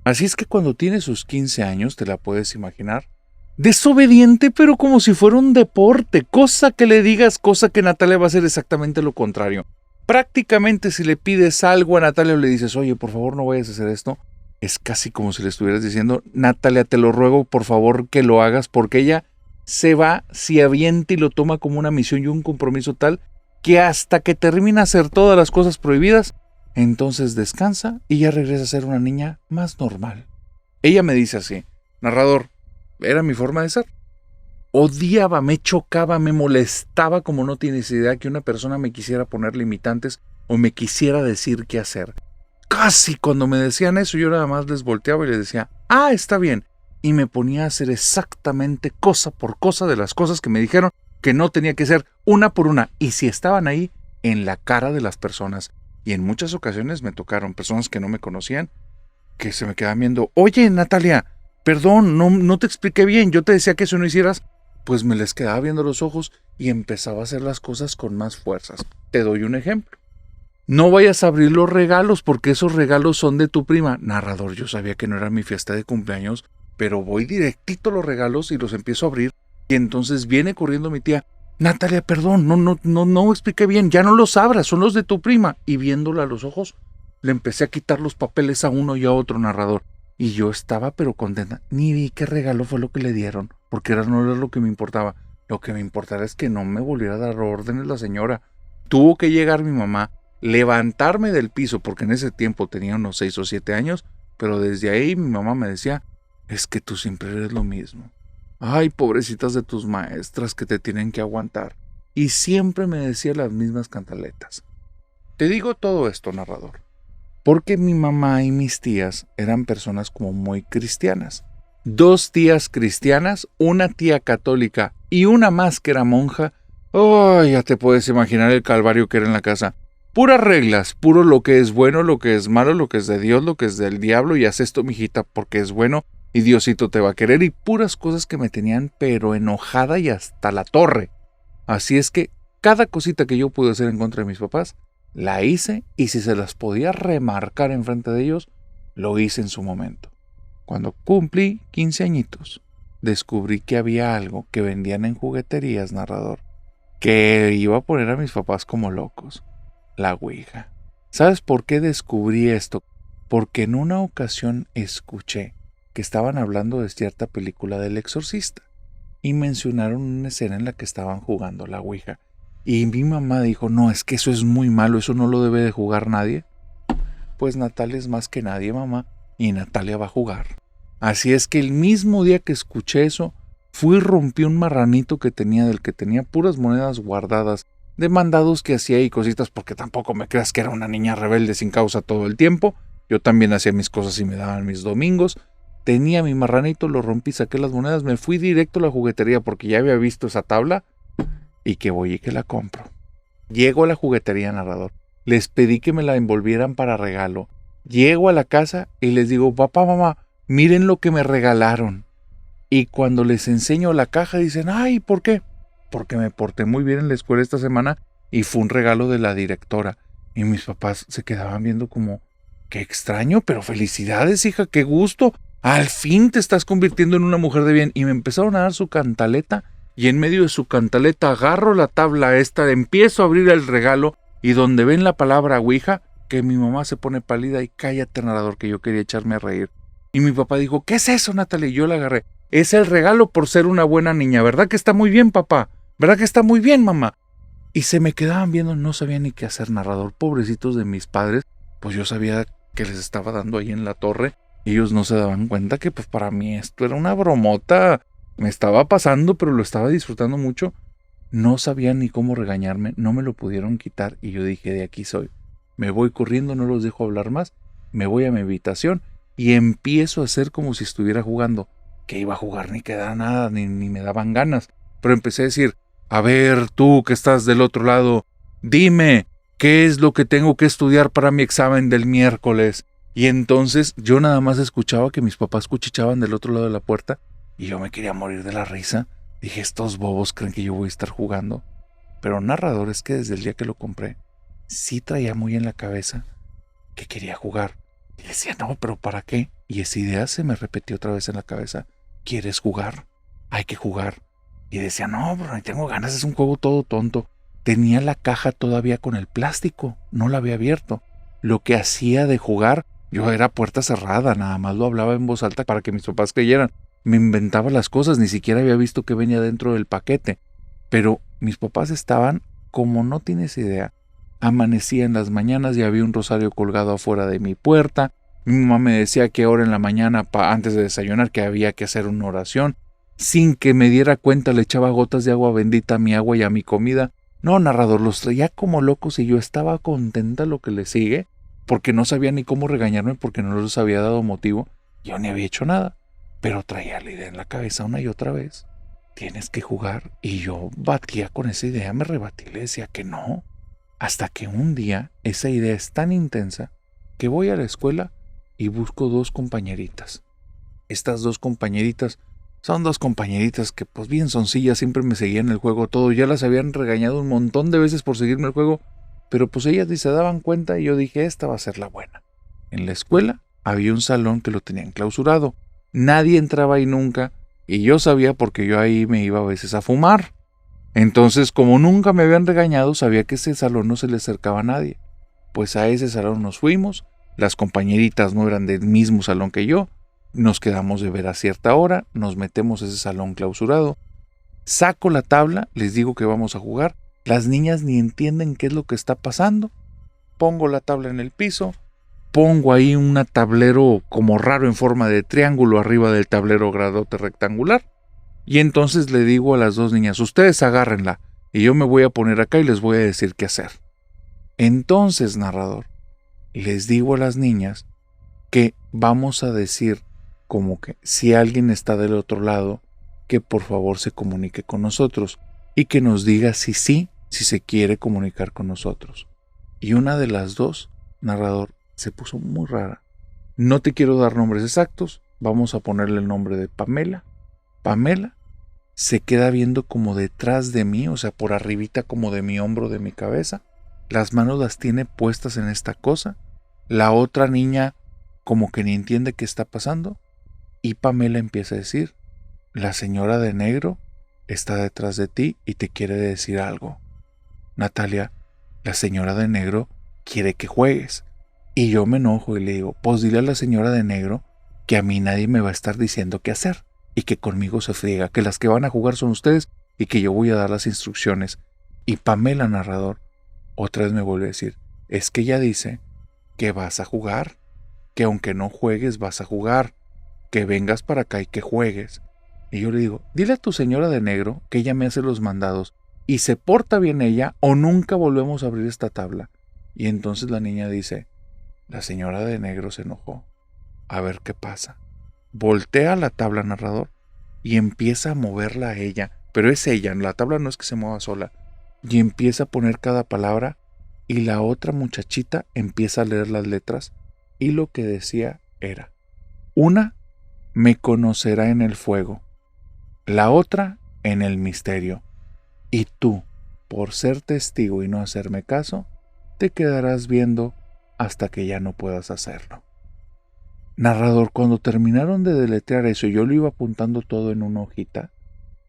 Así es que cuando tiene sus 15 años, te la puedes imaginar, desobediente pero como si fuera un deporte, cosa que le digas, cosa que Natalia va a hacer exactamente lo contrario. Prácticamente si le pides algo a Natalia o le dices, oye, por favor no vayas a hacer esto, es casi como si le estuvieras diciendo, Natalia, te lo ruego por favor que lo hagas, porque ella se va, se avienta y lo toma como una misión y un compromiso tal que hasta que termina a hacer todas las cosas prohibidas, entonces descansa y ya regresa a ser una niña más normal. Ella me dice así, narrador, era mi forma de ser. Odiaba, me chocaba, me molestaba como no tienes idea que una persona me quisiera poner limitantes o me quisiera decir qué hacer. Casi cuando me decían eso yo nada más les volteaba y les decía, está bien. Y me ponía a hacer exactamente cosa por cosa de las cosas que me dijeron que no tenía que ser una por una. Y si estaban ahí, en la cara de las personas. Y en muchas ocasiones me tocaron personas que no me conocían, que se me quedaban viendo, oye Natalia, perdón, no te expliqué bien, yo te decía que eso no hicieras. Pues me les quedaba viendo los ojos y empezaba a hacer las cosas con más fuerzas. Te doy un ejemplo. No vayas a abrir los regalos porque esos regalos son de tu prima. Narrador, yo sabía que no era mi fiesta de cumpleaños, pero voy directito a los regalos y los empiezo a abrir. Y entonces viene corriendo mi tía. Natalia, perdón, no expliqué bien, ya no los abras, son los de tu prima. Y viéndola a los ojos, le empecé a quitar los papeles a uno y a otro, narrador. Y yo estaba pero contenta. Ni vi qué regalo fue lo que le dieron, porque no era lo que me importaba. Lo que me importaba es que no me volviera a dar órdenes la señora. Tuvo que llegar mi mamá, levantarme del piso, porque en ese tiempo tenía unos 6 o 7 años, pero desde ahí mi mamá me decía, es que tú siempre eres lo mismo. Ay, pobrecitas de tus maestras que te tienen que aguantar. Y siempre me decía las mismas cantaletas. Te digo todo esto, narrador, porque mi mamá y mis tías eran personas como muy cristianas. 2 tías cristianas, una tía católica y una más que era monja. Oh, ya te puedes imaginar el calvario que era en la casa. Puras reglas, puro lo que es bueno, lo que es malo, lo que es de Dios, lo que es del diablo, y haz esto, mijita, porque es bueno y Diosito te va a querer, y puras cosas que me tenían pero enojada y hasta la torre. Así es que cada cosita que yo pude hacer en contra de mis papás, la hice, y si se las podía remarcar enfrente de ellos, lo hice en su momento. Cuando cumplí 15 añitos, descubrí que había algo que vendían en jugueterías, narrador, que iba a poner a mis papás como locos. La Ouija. ¿Sabes por qué descubrí esto? Porque en una ocasión escuché que estaban hablando de cierta película del Exorcista y mencionaron una escena en la que estaban jugando la Ouija. Y mi mamá dijo, no, es que eso es muy malo, eso no lo debe de jugar nadie. Pues Natalia es más que nadie, mamá, y Natalia va a jugar. Así es que el mismo día que escuché eso, fui y rompí un marranito que tenía, del que tenía puras monedas guardadas, de mandados que hacía y cositas, porque tampoco me creas que era una niña rebelde sin causa todo el tiempo. Yo también hacía mis cosas y me daban mis domingos. Tenía mi marranito, lo rompí, saqué las monedas, me fui directo a la juguetería porque ya había visto esa tabla y que voy y que la compro. Llego a la juguetería, narrador. Les pedí que me la envolvieran para regalo. Llego a la casa y les digo, papá, mamá, miren lo que me regalaron. Y cuando les enseño la caja dicen, ay, ¿por qué? Porque me porté muy bien en la escuela esta semana y fue un regalo de la directora. Y mis papás se quedaban viendo como, qué extraño, pero felicidades, hija, qué gusto. Al fin te estás convirtiendo en una mujer de bien. Y me empezaron a dar su cantaleta y en medio de su cantaleta agarro la tabla esta, empiezo a abrir el regalo y donde ven la palabra Ouija, que mi mamá se pone pálida y cállate, narrador, que yo quería echarme a reír. Y mi papá dijo, ¿qué es eso, Natalia? Y yo la agarré. Es el regalo por ser una buena niña. ¿Verdad que está muy bien, papá? ¿Verdad que está muy bien, mamá? Y se me quedaban viendo, no sabía ni qué hacer, narrador. Pobrecitos de mis padres, pues yo sabía que les estaba dando ahí en la torre. Y ellos no se daban cuenta que pues para mí esto era una bromota. Me estaba pasando, pero lo estaba disfrutando mucho. No sabían ni cómo regañarme, no me lo pudieron quitar y yo dije, de aquí soy. Me voy corriendo, no los dejo hablar más, me voy a mi habitación y empiezo a hacer como si estuviera jugando. Que iba a jugar, ni quedaba nada, ni me daban ganas. Pero empecé a decir, a ver, tú que estás del otro lado, dime, ¿qué es lo que tengo que estudiar para mi examen del miércoles? Y entonces yo nada más escuchaba que mis papás cuchicheaban del otro lado de la puerta y yo me quería morir de la risa. Dije, estos bobos creen que yo voy a estar jugando. Pero narrador, es que desde el día que lo compré, sí traía muy en la cabeza que quería jugar. Y decía, no, pero ¿para qué? Y esa idea se me repetió otra vez en la cabeza. ¿Quieres jugar? Hay que jugar. Y decía, no, pero no tengo ganas, es un juego todo tonto. Tenía la caja todavía con el plástico, no la había abierto. Lo que hacía de jugar, yo era puerta cerrada, nada más lo hablaba en voz alta para que mis papás creyeran. Me inventaba las cosas, ni siquiera había visto que venía dentro del paquete. Pero mis papás estaban, como no tienes idea, amanecía en las mañanas y había un rosario colgado afuera de mi puerta. Mi mamá me decía que ahora en la mañana, antes de desayunar, que había que hacer una oración. Sin que me diera cuenta le echaba gotas de agua bendita a mi agua y a mi comida. No, narrador, los traía como locos y yo estaba contenta lo que le sigue, porque no sabía ni cómo regañarme porque no les había dado motivo. Yo ni había hecho nada. Pero traía la idea en la cabeza una y otra vez. Tienes que jugar. Y yo batía con esa idea, me rebatí, le decía que no. Hasta que un día esa idea es tan intensa que voy a la escuela y busco dos compañeritas. Estas dos compañeritas son dos compañeritas que pues bien soncillas, siempre me seguían el juego todo. Ya las habían regañado un montón de veces por seguirme el juego. Pero pues ellas ni se daban cuenta y yo dije, esta va a ser la buena. En la escuela había un salón que lo tenían clausurado. Nadie entraba ahí nunca y yo sabía porque yo ahí me iba a veces a fumar. Entonces, como nunca me habían regañado, sabía que ese salón no se le acercaba a nadie. Pues a ese salón nos fuimos, las compañeritas no eran del mismo salón que yo, nos quedamos de ver a cierta hora, nos metemos a ese salón clausurado, saco la tabla, les digo que vamos a jugar, las niñas ni entienden qué es lo que está pasando, pongo la tabla en el piso, pongo ahí un tablero como raro en forma de triángulo arriba del tablero grandote rectangular. Y entonces le digo a las dos niñas, ustedes agárrenla y yo me voy a poner acá y les voy a decir qué hacer. Entonces, narrador, les digo a las niñas que vamos a decir como que si alguien está del otro lado, que por favor se comunique con nosotros y que nos diga si sí, si se quiere comunicar con nosotros. Y una de las dos, narrador, se puso muy rara. No te quiero dar nombres exactos, vamos a ponerle el nombre de Pamela. Pamela se queda viendo como detrás de mí, o sea, por arribita como de mi hombro, de mi cabeza. Las manos las tiene puestas en esta cosa. La otra niña como que ni entiende qué está pasando. Y Pamela empieza a decir, la señora de negro está detrás de ti y te quiere decir algo. Natalia, la señora de negro quiere que juegues. Y yo me enojo y le digo, pues dile a la señora de negro que a mí nadie me va a estar diciendo qué hacer y que conmigo se friega, que las que van a jugar son ustedes y que yo voy a dar las instrucciones. Y Pamela, narrador, otra vez me vuelve a decir, es que ella dice que vas a jugar, que aunque no juegues vas a jugar, que vengas para acá y que juegues. Y yo le digo, dile a tu señora de negro que ella me hace los mandados y se porta bien ella o nunca volvemos a abrir esta tabla. Y entonces la niña dice, la señora de negro se enojó. A ver qué pasa. Voltea la tabla, narrador, y empieza a moverla a ella. Pero es ella, la tabla no es que se mueva sola. Y empieza a poner cada palabra y la otra muchachita empieza a leer las letras y lo que decía era, una, me conocerá en el fuego, la otra en el misterio, y tú, por ser testigo y no hacerme caso, te quedarás viendo hasta que ya no puedas hacerlo. Narrador, cuando terminaron de deletrear eso y yo lo iba apuntando todo en una hojita,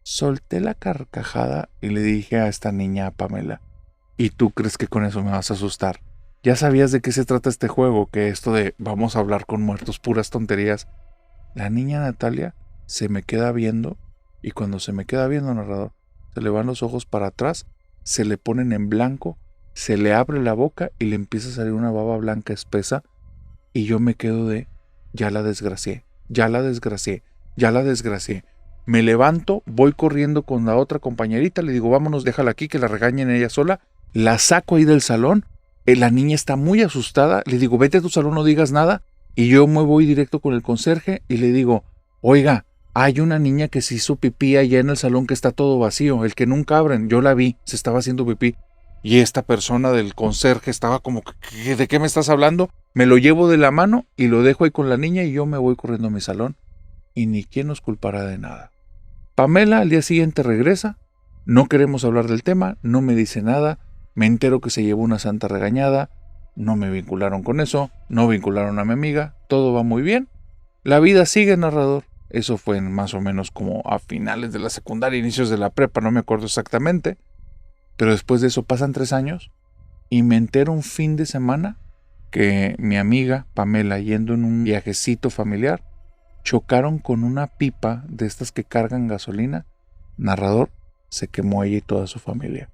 solté la carcajada y le dije a esta niña, a Pamela, ¿y tú crees que con eso me vas a asustar? Ya sabías de qué se trata este juego, que esto de vamos a hablar con muertos, puras tonterías. La niña Natalia se me queda viendo y cuando se me queda viendo, narrador, se le van los ojos para atrás, se le ponen en blanco, se le abre la boca y le empieza a salir una baba blanca espesa y yo me quedo de, ya la desgracié, ya la desgracié, ya la desgracié. Me levanto, voy corriendo con la otra compañerita, le digo, vámonos, déjala aquí, que la regañen ella sola. La saco ahí del salón, la niña está muy asustada, le digo, vete a tu salón, no digas nada. Y yo me voy directo con el conserje y le digo, oiga, hay una niña que se hizo pipí allá en el salón que está todo vacío, el que nunca abren, yo la vi, se estaba haciendo pipí. Y esta persona del conserje estaba como, ¿de qué me estás hablando? Me lo llevo de la mano y lo dejo ahí con la niña y yo me voy corriendo a mi salón. Y ni quién nos culpará de nada. Pamela al día siguiente regresa, no queremos hablar del tema, no me dice nada, me entero que se llevó una santa regañada, no me vincularon con eso, no vincularon a mi amiga, todo va muy bien. La vida sigue, narrador. Eso fue más o menos como a finales de la secundaria, inicios de la prepa, no me acuerdo exactamente. Pero después de eso pasan 3 años y me entero un fin de semana que mi amiga Pamela, yendo en un viajecito familiar, chocaron con una pipa de estas que cargan gasolina. Narrador, se quemó ella y toda su familia.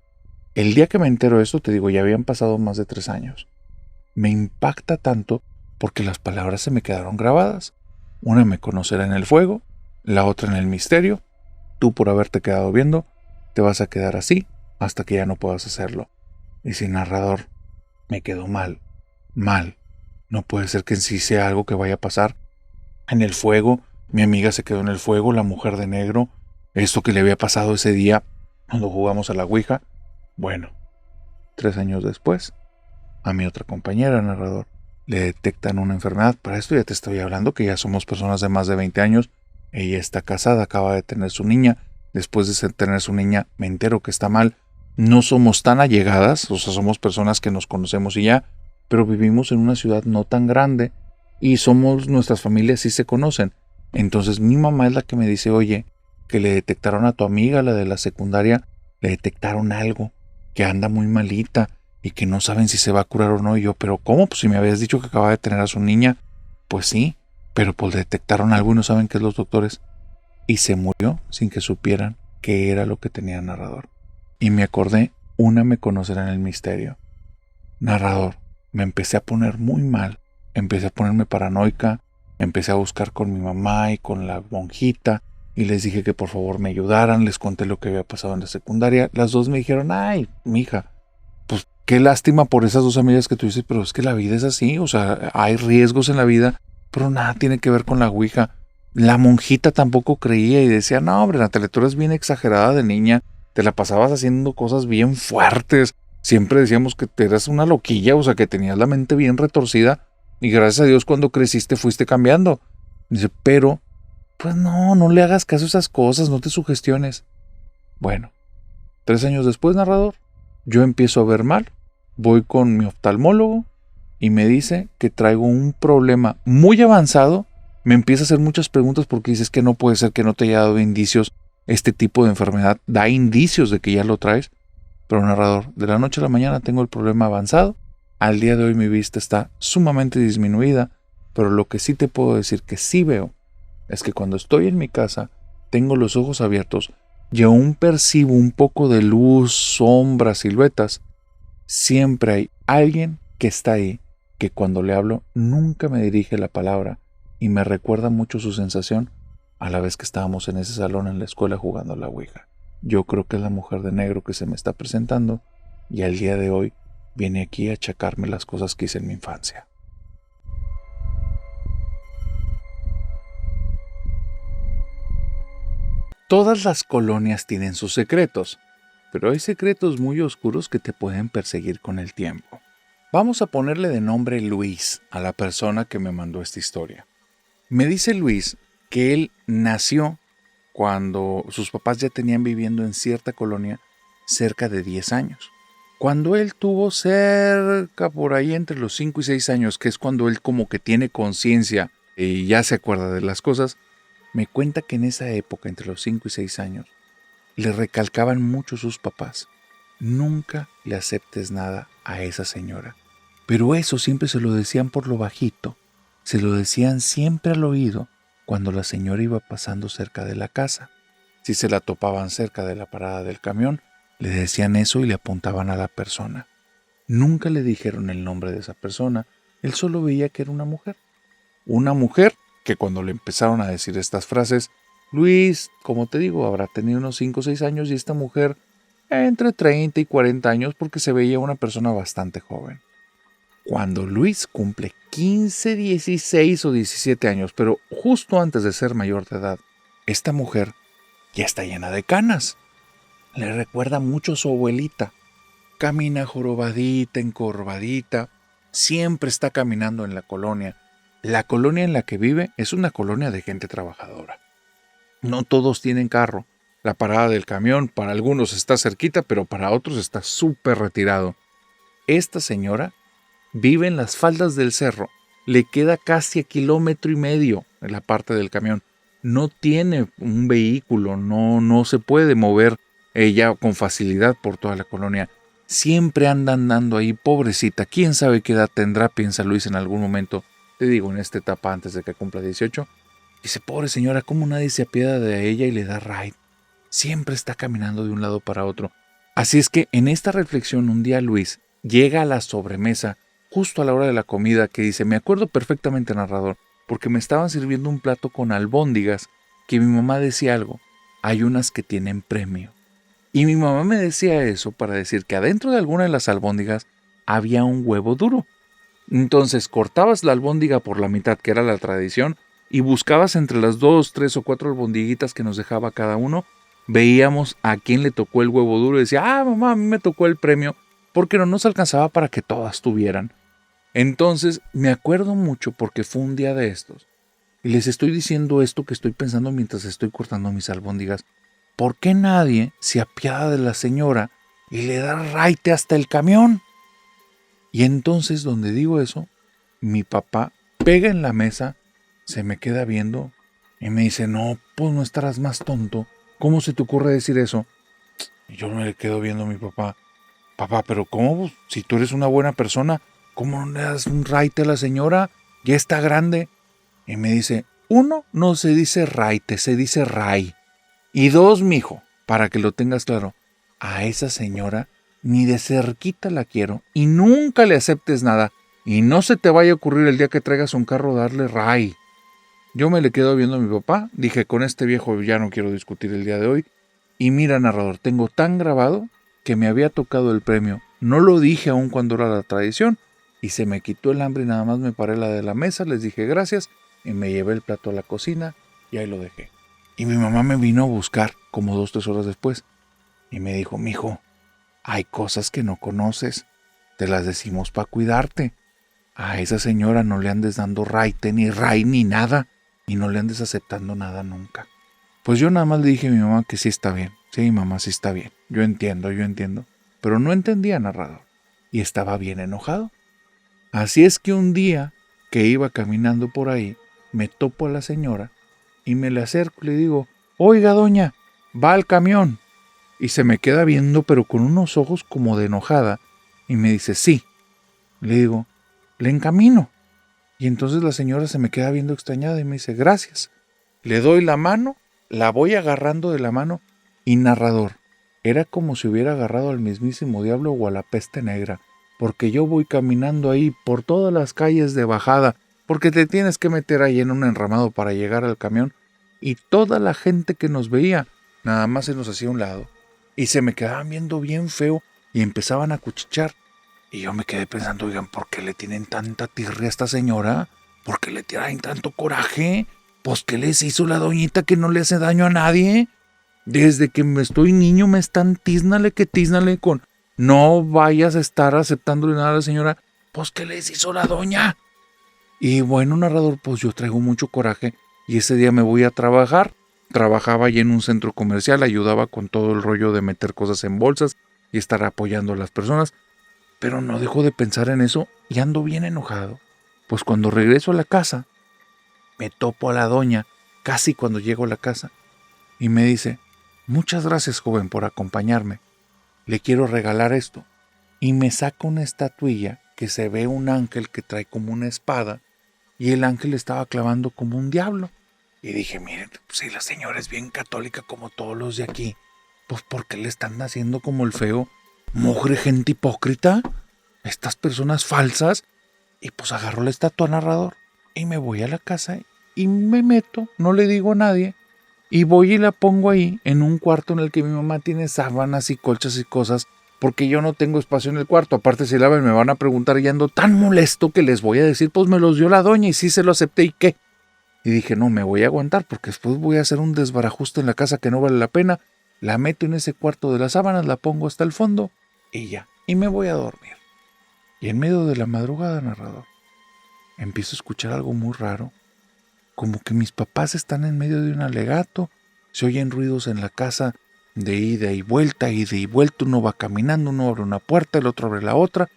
El día que me entero de esto, te digo, ya habían pasado más de 3 años. Me impacta tanto porque las palabras se me quedaron grabadas. Una me conocerá en el fuego, la otra en el misterio. Tú por haberte quedado viendo, te vas a quedar así hasta que ya no puedas hacerlo. Y sin narrador, me quedo mal. No puede ser que en sí sea algo que vaya a pasar. En el fuego, mi amiga se quedó en el fuego, la mujer de negro, esto que le había pasado ese día cuando jugamos a la Ouija. Bueno, 3 años después, a mi otra compañera, narrador, le detectan una enfermedad. Para esto ya te estoy hablando que ya somos personas de más de 20 años. Ella está casada, acaba de tener su niña. Después de tener su niña, me entero que está mal. No somos tan allegadas, o sea, somos personas que nos conocemos y ya, pero vivimos en una ciudad no tan grande y nuestras familias sí se conocen. Entonces mi mamá es la que me dice, oye, que le detectaron a tu amiga, la de la secundaria, le detectaron algo, que anda muy malita y que no saben si se va a curar o no. Y yo, pero ¿cómo? Pues si me habías dicho que acaba de tener a su niña. Pues sí, pero pues le detectaron algo y no saben qué es los doctores. Y se murió sin que supieran qué era lo que tenía el narrador. Y me acordé, una me conocerá en el misterio. Narrador, me empecé a poner muy mal, empecé a ponerme paranoica, empecé a buscar con mi mamá y con la monjita y les dije que por favor me ayudaran, les conté lo que había pasado en la secundaria. Las dos me dijeron, ay, mija, pues qué lástima por esas 2 amigas que tú dices, pero es que la vida es así, o sea, hay riesgos en la vida, pero nada tiene que ver con la ouija. La monjita tampoco creía y decía, no, hombre, Natalia, tú eres bien exagerada de niña, te la pasabas haciendo cosas bien fuertes, siempre decíamos que te eras una loquilla, o sea, que tenías la mente bien retorcida y gracias a Dios cuando creciste fuiste cambiando. Dice, pero, pues no le hagas caso a esas cosas, no te sugestiones. Bueno, 3 años después, narrador, yo empiezo a ver mal, voy con mi oftalmólogo y me dice que traigo un problema muy avanzado. Me empieza a hacer muchas preguntas porque dices que no puede ser que no te haya dado indicios. Este tipo de enfermedad da indicios de que ya lo traes. Pero narrador, de la noche a la mañana tengo el problema avanzado. Al día de hoy mi vista está sumamente disminuida, pero lo que sí te puedo decir que sí veo es que cuando estoy en mi casa tengo los ojos abiertos y aún percibo un poco de luz, sombras, siluetas. Siempre hay alguien que está ahí, que cuando le hablo nunca me dirige la palabra y me recuerda mucho su sensación a la vez que estábamos en ese salón en la escuela jugando a la Ouija. Yo creo que es la mujer de negro que se me está presentando y al día de hoy viene aquí a achacarme las cosas que hice en mi infancia. Todas las colonias tienen sus secretos, pero hay secretos muy oscuros que te pueden perseguir con el tiempo. Vamos a ponerle de nombre Luis a la persona que me mandó esta historia. Me dice Luis que él nació cuando sus papás ya tenían viviendo en cierta colonia cerca de 10 años. Cuando él tuvo cerca por ahí entre los 5 y 6 años, que es cuando él como que tiene conciencia y ya se acuerda de las cosas, me cuenta que en esa época, entre los 5 y 6 años, le recalcaban mucho sus papás. Nunca le aceptes nada a esa señora. Pero eso siempre se lo decían por lo bajito, se lo decían siempre al oído cuando la señora iba pasando cerca de la casa. Si se la topaban cerca de la parada del camión, le decían eso y le apuntaban a la persona. Nunca le dijeron el nombre de esa persona, él solo veía que era una mujer. Una mujer que cuando le empezaron a decir estas frases, Luis, como te digo, habrá tenido unos 5 o 6 años y esta mujer entre 30 y 40 años porque se veía una persona bastante joven. Cuando Luis cumple 15, 16 o 17 años, pero justo antes de ser mayor de edad, esta mujer ya está llena de canas. Le recuerda mucho a su abuelita. Camina jorobadita, encorvadita, siempre está caminando en la colonia. La colonia en la que vive es una colonia de gente trabajadora. No todos tienen carro. La parada del camión para algunos está cerquita, pero para otros está súper retirado. Esta señora vive en las faldas del cerro. Le queda casi a 1,5 kilómetros en la parte del camión. No tiene un vehículo, no se puede mover ella con facilidad por toda la colonia. Siempre anda andando ahí, pobrecita. ¿Quién sabe qué edad tendrá? Piensa Luis en algún momento. Te digo, en esta etapa antes de que cumpla 18. Dice, pobre señora, ¿cómo nadie se apiada de ella y le da ride? Siempre está caminando de un lado para otro. Así es que en esta reflexión un día Luis llega a la sobremesa justo a la hora de la comida que dice, me acuerdo perfectamente, narrador, porque me estaban sirviendo un plato con albóndigas que mi mamá decía algo, hay unas que tienen premio. Y mi mamá me decía eso para decir que adentro de alguna de las albóndigas había un huevo duro. Entonces cortabas la albóndiga por la mitad, que era la tradición, y buscabas entre las 2, 3 o 4 albondiguitas que nos dejaba cada uno, veíamos a quién le tocó el huevo duro y decía, mamá, a mí me tocó el premio, porque no nos alcanzaba para que todas tuvieran. Entonces me acuerdo mucho porque fue un día de estos. Y les estoy diciendo esto que estoy pensando mientras estoy cortando mis albóndigas. ¿Por qué nadie se apiada de la señora y le da raite hasta el camión? Y entonces, donde digo eso, mi papá pega en la mesa, se me queda viendo y me dice, no, pues no estarás más tonto. ¿Cómo se te ocurre decir eso? Y yo me le quedo viendo a mi papá. Papá, pero ¿cómo? Si tú eres una buena persona, ¿cómo no le das un raite a la señora? Ya está grande. Y me dice, 1, no se dice raite, se dice ray. Y 2, mijo, para que lo tengas claro, a esa señora ni de cerquita la quiero y nunca le aceptes nada. Y no se te vaya a ocurrir el día que traigas un carro darle ray. Yo me le quedo viendo a mi papá, dije, con este viejo ya no quiero discutir el día de hoy. Y mira, narrador, tengo tan grabado que me había tocado el premio. No lo dije aún cuando era la tradición y se me quitó el hambre y nada más me paré la de la mesa, les dije gracias y me llevé el plato a la cocina y ahí lo dejé. Y mi mamá me vino a buscar como 2, 3 horas después y me dijo, mijo, hay cosas que no conoces, te las decimos para cuidarte. A esa señora no le andes dando raite ni ray ni nada y no le andes aceptando nada nunca. Pues yo nada más le dije a mi mamá que sí está bien. Sí, mamá, sí está bien. Yo entiendo. Pero no entendía, narrador. Y estaba bien enojado. Así es que un día que iba caminando por ahí, me topo a la señora y me le acerco y le digo, oiga, doña, va al camión. Y se me queda viendo, pero con unos ojos como de enojada. Y me dice, sí. Le digo, le encamino. Y entonces la señora se me queda viendo extrañada y me dice, gracias. Le doy la mano, la voy agarrando de la mano y narrador. Era como si hubiera agarrado al mismísimo diablo o a la peste negra, porque yo voy caminando ahí por todas las calles de bajada, porque te tienes que meter ahí en un enramado para llegar al camión, y toda la gente que nos veía nada más se nos hacía a un lado, y se me quedaban viendo bien feo y empezaban a cuchichear. Y yo me quedé pensando, oigan, ¿por qué le tienen tanta tirria a esta señora? ¿Por qué le tienen tanto coraje? Pues, ¿qué les hizo la doñita que no le hace daño a nadie? Desde que me estoy niño me están tíznale con no vayas a estar aceptándole nada a la señora. Pues, ¿qué les hizo la doña? Y bueno, narrador, pues yo traigo mucho coraje y ese día me voy a trabajar. Trabajaba allí en un centro comercial, ayudaba con todo el rollo de meter cosas en bolsas y estar apoyando a las personas. Pero no dejo de pensar en eso y ando bien enojado. Pues cuando regreso a la casa, me topo a la doña casi cuando llego a la casa y me dice, muchas gracias, joven, por acompañarme. Le quiero regalar esto. Y me saca una estatuilla que se ve un ángel que trae como una espada y el ángel estaba clavando como un diablo. Y dije, miren, si la señora es bien católica como todos los de aquí, pues ¿por qué le están haciendo como el feo? Mugre gente hipócrita, estas personas falsas. Y pues agarro la estatua narrador y me voy a la casa y me meto, no le digo a nadie, y voy y la pongo ahí en un cuarto en el que mi mamá tiene sábanas y colchas y cosas, porque yo no tengo espacio en el cuarto. Aparte, si la ven, me van a preguntar y ando tan molesto que les voy a decir, pues me los dio la doña y sí se lo acepté y qué. Y dije, no, me voy a aguantar porque después voy a hacer un desbarajuste en la casa que no vale la pena. La meto en ese cuarto de las sábanas, la pongo hasta el fondo y ya, y me voy a dormir. Y en medio de la madrugada, narrador, empiezo a escuchar algo muy raro, como que mis papás están en medio de un alegato, se oyen ruidos en la casa de ida y vuelta, uno va caminando, uno abre una puerta, el otro abre la otra,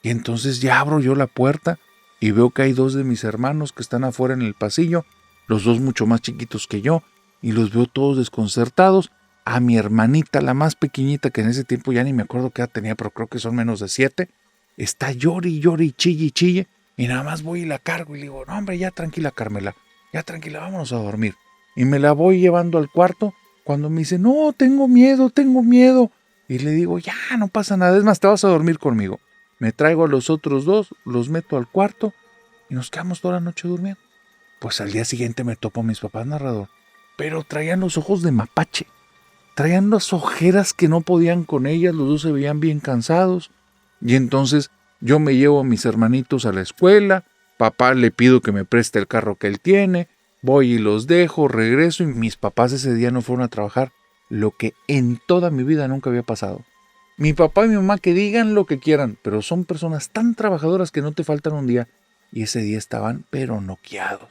y entonces ya abro yo la puerta y veo que hay dos de mis hermanos que están afuera en el pasillo, los dos mucho más chiquitos que yo, y los veo todos desconcertados. A mi hermanita, la más pequeñita, que en ese tiempo ya ni me acuerdo qué edad tenía, pero creo que son menos de 7, está llore y llore y chille y chille, y nada más voy y la cargo y le digo, no hombre, ya tranquila Carmela, ya tranquila, vámonos a dormir. Y me la voy llevando al cuarto cuando me dice, no, tengo miedo. Y le digo, ya, no pasa nada, es más, te vas a dormir conmigo. Me traigo a los otros dos, los meto al cuarto y nos quedamos toda la noche durmiendo. Pues al día siguiente me topo a mis papás, narrador, pero traían los ojos de mapache, traían las ojeras que no podían con ellas, los dos se veían bien cansados. Y entonces yo me llevo a mis hermanitos a la escuela, papá le pido que me preste el carro que él tiene, voy y los dejo, regreso y mis papás ese día no fueron a trabajar, lo que en toda mi vida nunca había pasado. Mi papá y mi mamá que digan lo que quieran, pero son personas tan trabajadoras que no te faltan un día, y ese día estaban pero noqueados.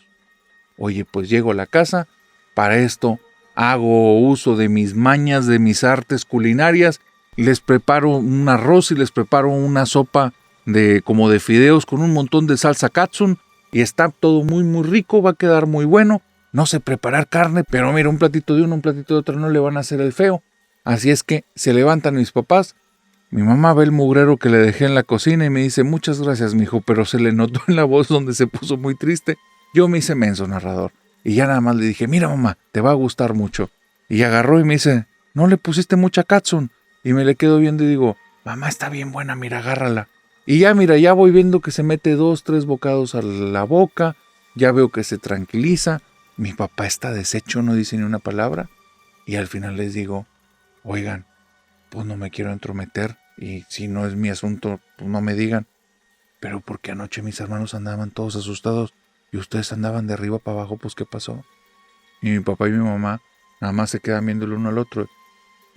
Oye, pues llego a la casa, para esto hago uso de mis mañas, de mis artes culinarias, les preparo un arroz y les preparo una sopa como de fideos con un montón de salsa katsun y está todo muy muy rico, va a quedar muy bueno. No sé preparar carne, pero mira, un platito de uno, un platito de otro no le van a hacer el feo. Así es que se levantan mis papás. Mi mamá ve el mugrero que le dejé en la cocina y me dice, muchas gracias, mijo, pero se le notó en la voz donde se puso muy triste. Yo me hice menso, narrador, y ya nada más le dije, mira mamá, te va a gustar mucho. Y agarró y me dice, no le pusiste mucha katsun. Y me le quedo viendo y digo, mamá, está bien buena, mira, agárrala. Y ya, mira, ya voy viendo que se mete 2, 3 bocados a la boca, ya veo que se tranquiliza. Mi papá está deshecho, no dice ni una palabra. Y al final les digo, oigan, pues no me quiero entrometer, y si no es mi asunto, pues no me digan. Pero porque anoche mis hermanos andaban todos asustados y ustedes andaban de arriba para abajo, pues ¿qué pasó? Y mi papá y mi mamá nada más se quedan viendo el uno al otro.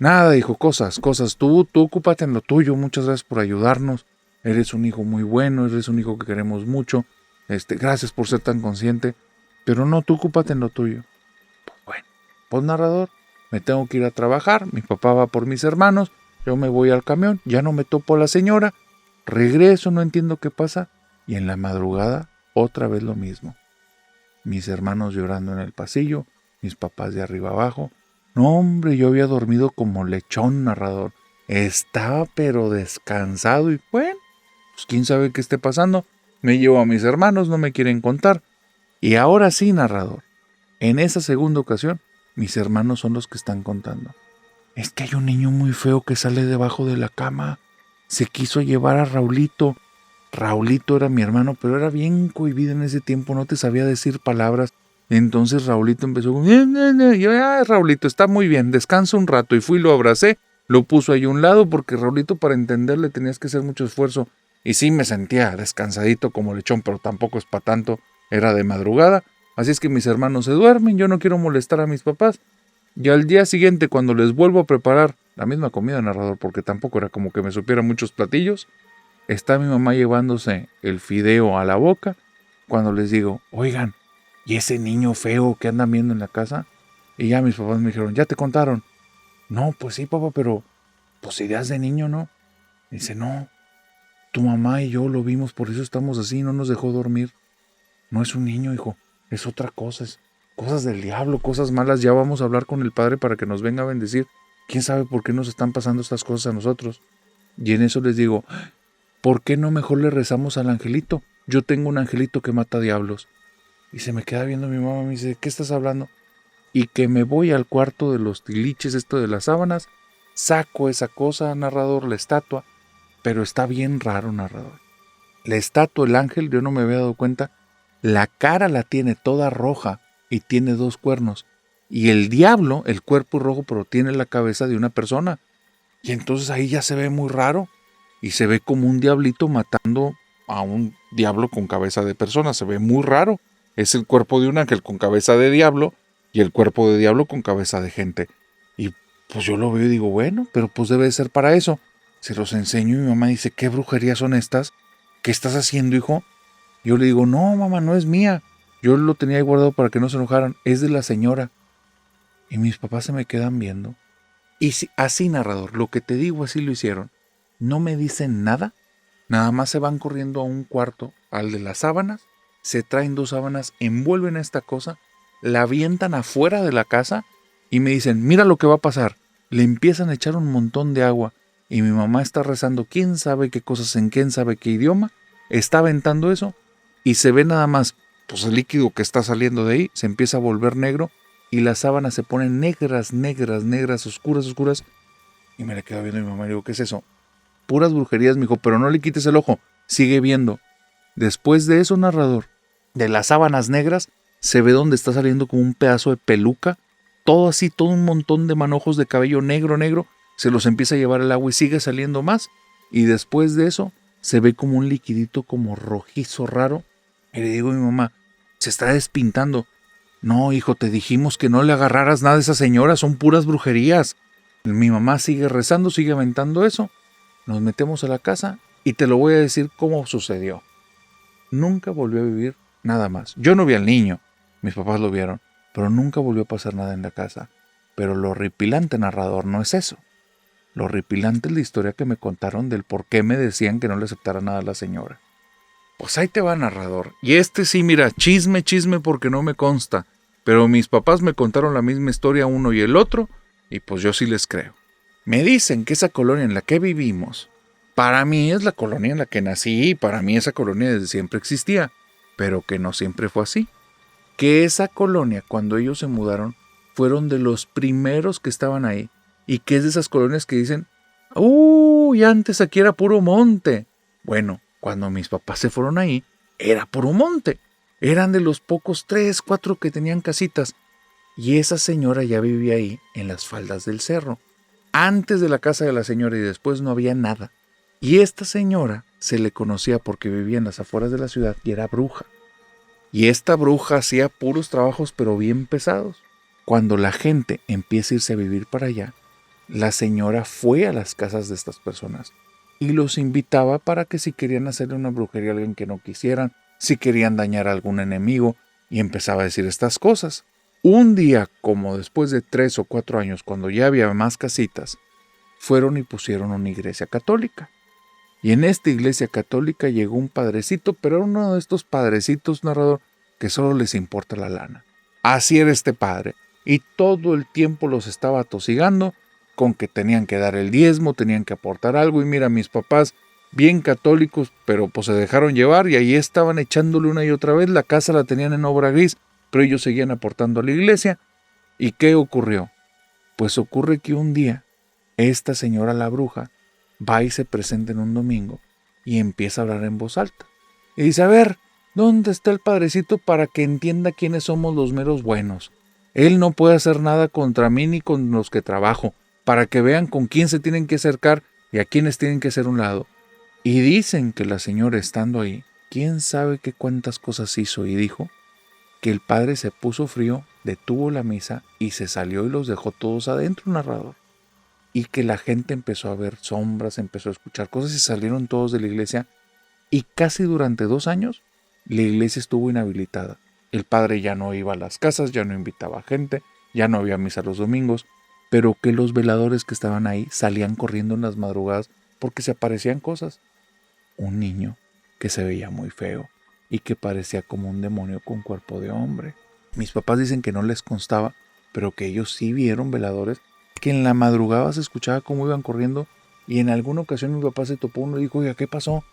Nada, dijo, cosas, tú ocúpate en lo tuyo, muchas gracias por ayudarnos, eres un hijo muy bueno, eres un hijo que queremos mucho, gracias por ser tan consciente, pero no, tú ocúpate en lo tuyo. Pues bueno, pues narrador, me tengo que ir a trabajar, mi papá va por mis hermanos, yo me voy al camión, ya no me topo a la señora, regreso, no entiendo qué pasa, y en la madrugada otra vez lo mismo. Mis hermanos llorando en el pasillo, mis papás de arriba abajo. No, hombre, yo había dormido como lechón, narrador. Estaba pero descansado y bueno, pues quién sabe qué esté pasando. Me llevo a mis hermanos, no me quieren contar. Y ahora sí, narrador, en esa segunda ocasión, mis hermanos son los que están contando. Es que hay un niño muy feo que sale debajo de la cama. Se quiso llevar a Raulito. Raulito era mi hermano, pero era bien cohibido en ese tiempo, no te sabía decir palabras. Entonces Raulito empezó con, y yo, Raulito, está muy bien, descansa un rato. Y fui y lo abracé, lo puso ahí a un lado, porque Raulito para entenderle tenías que hacer mucho esfuerzo. Y sí me sentía descansadito como lechón, pero tampoco es para tanto, era de madrugada. Así es que mis hermanos se duermen, yo no quiero molestar a mis papás. Y al día siguiente, cuando les vuelvo a preparar la misma comida, narrador, porque tampoco era como que me supiera muchos platillos, está mi mamá llevándose el fideo a la boca, cuando les digo, oigan, ¿y ese niño feo que andan viendo en la casa? Y ya mis papás me dijeron, ¿ya te contaron? No, pues sí, papá, pero pues ideas de niño, ¿no? Dice, no, tu mamá y yo lo vimos, por eso estamos así, no nos dejó dormir. No es un niño, hijo, es otra cosa, es cosas del diablo, cosas malas. Ya vamos a hablar con el Padre para que nos venga a bendecir. ¿Quién sabe por qué nos están pasando estas cosas a nosotros? Y en eso les digo, ¿por qué no mejor le rezamos al angelito? Yo tengo un angelito que mata diablos. Y se me queda viendo mi mamá, me dice, ¿de qué estás hablando? Y que me voy al cuarto de los tiliches, esto de las sábanas, saco esa cosa, narrador, la estatua, pero está bien raro, narrador. La estatua, el ángel, yo no me había dado cuenta, la cara la tiene toda roja y tiene 2 cuernos. Y el diablo, el cuerpo rojo, pero tiene la cabeza de una persona. Y entonces ahí ya se ve muy raro. Y se ve como un diablito matando a un diablo con cabeza de persona. Se ve muy raro. Es el cuerpo de un ángel con cabeza de diablo y el cuerpo de diablo con cabeza de gente. Y pues yo lo veo y digo, bueno, pero pues debe de ser para eso. Se los enseño y mi mamá dice, ¿qué brujerías son estas? ¿Qué estás haciendo, hijo? Yo le digo, no, mamá, no es mía. Yo lo tenía ahí guardado para que no se enojaran. Es de la señora. Y mis papás se me quedan viendo. Y si, así, narrador, lo que te digo, así lo hicieron. No me dicen nada. Nada más se van corriendo a un cuarto, al de las sábanas. Se traen 2 sábanas, envuelven esta cosa, la avientan afuera de la casa y me dicen, mira lo que va a pasar. Le empiezan a echar un montón de agua. Y mi mamá está rezando quién sabe qué cosas en quién sabe qué idioma. Está aventando eso. Y se ve nada más, pues el líquido que está saliendo de ahí se empieza a volver negro y las sábanas se ponen negras, negras, negras, oscuras, oscuras. Y me le quedo viendo a mi mamá y digo, ¿qué es eso? Puras brujerías, mijo, pero no le quites el ojo, sigue viendo. Después de eso, narrador, de las sábanas negras, se ve donde está saliendo como un pedazo de peluca, todo así, todo un montón de manojos de cabello negro, negro, se los empieza a llevar el agua y sigue saliendo más. Y después de eso, se ve como un liquidito como rojizo raro. Y le digo a mi mamá, se está despintando. No, hijo, te dijimos que no le agarraras nada a esa señora, son puras brujerías. Mi mamá sigue rezando, sigue aventando eso. Nos metemos a la casa y te lo voy a decir cómo sucedió. Nunca volvió a vivir nada más. Yo no vi al niño, mis papás lo vieron, pero nunca volvió a pasar nada en la casa. Pero lo horripilante, narrador, no es eso. Lo horripilante es la historia que me contaron del por qué me decían que no le aceptara nada a la señora. Pues ahí te va, narrador. Y sí, mira, chisme, chisme porque no me consta. Pero mis papás me contaron la misma historia uno y el otro, y pues yo sí les creo. Me dicen que esa colonia en la que vivimos, para mí es la colonia en la que nací y para mí esa colonia desde siempre existía, pero que no siempre fue así. Que esa colonia, cuando ellos se mudaron, fueron de los primeros que estaban ahí y que es de esas colonias que dicen, ¡uy! Antes aquí era puro monte. Bueno, cuando mis papás se fueron ahí, era puro monte. Eran de los pocos 3, 4 que tenían casitas. Y esa señora ya vivía ahí, en las faldas del cerro. Antes de la casa de la señora y después no había nada. Y esta señora se le conocía porque vivía en las afueras de la ciudad y era bruja. Y esta bruja hacía puros trabajos pero bien pesados. Cuando la gente empieza a irse a vivir para allá, la señora fue a las casas de estas personas y los invitaba para que si querían hacerle una brujería a alguien que no quisieran, si querían dañar a algún enemigo, y empezaba a decir estas cosas. Un día, como después de 3 o 4 años, cuando ya había más casitas, fueron y pusieron una iglesia católica. Y en esta iglesia católica llegó un padrecito, pero era uno de estos padrecitos, narrador, que solo les importa la lana. Así era este padre, y todo el tiempo los estaba atosigando con que tenían que dar el diezmo, tenían que aportar algo, y mira, mis papás, bien católicos, pero pues se dejaron llevar, y ahí estaban echándole una y otra vez, la casa la tenían en obra gris, pero ellos seguían aportando a la iglesia. ¿Y qué ocurrió? Pues ocurre que un día, esta señora la bruja va y se presenta en un domingo y empieza a hablar en voz alta. Y dice, a ver, ¿dónde está el padrecito para que entienda quiénes somos los meros buenos? Él no puede hacer nada contra mí ni con los que trabajo, para que vean con quién se tienen que acercar y a quiénes tienen que hacer un lado. Y dicen que la señora estando ahí, quién sabe qué cuántas cosas hizo y dijo, que el padre se puso frío, detuvo la misa y se salió y los dejó todos adentro, narrador. Y que la gente empezó a ver sombras, empezó a escuchar cosas y salieron todos de la iglesia. Y casi durante 2 años, la iglesia estuvo inhabilitada. El padre ya no iba a las casas, ya no invitaba gente, ya no había misa los domingos, pero que los veladores que estaban ahí salían corriendo en las madrugadas porque se aparecían cosas. Un niño que se veía muy feo y que parecía como un demonio con cuerpo de hombre. Mis papás dicen que no les constaba, pero que ellos sí vieron veladores, que en la madrugada se escuchaba cómo iban corriendo y en alguna ocasión mi papá se topó uno y dijo, oiga, ¿qué pasó?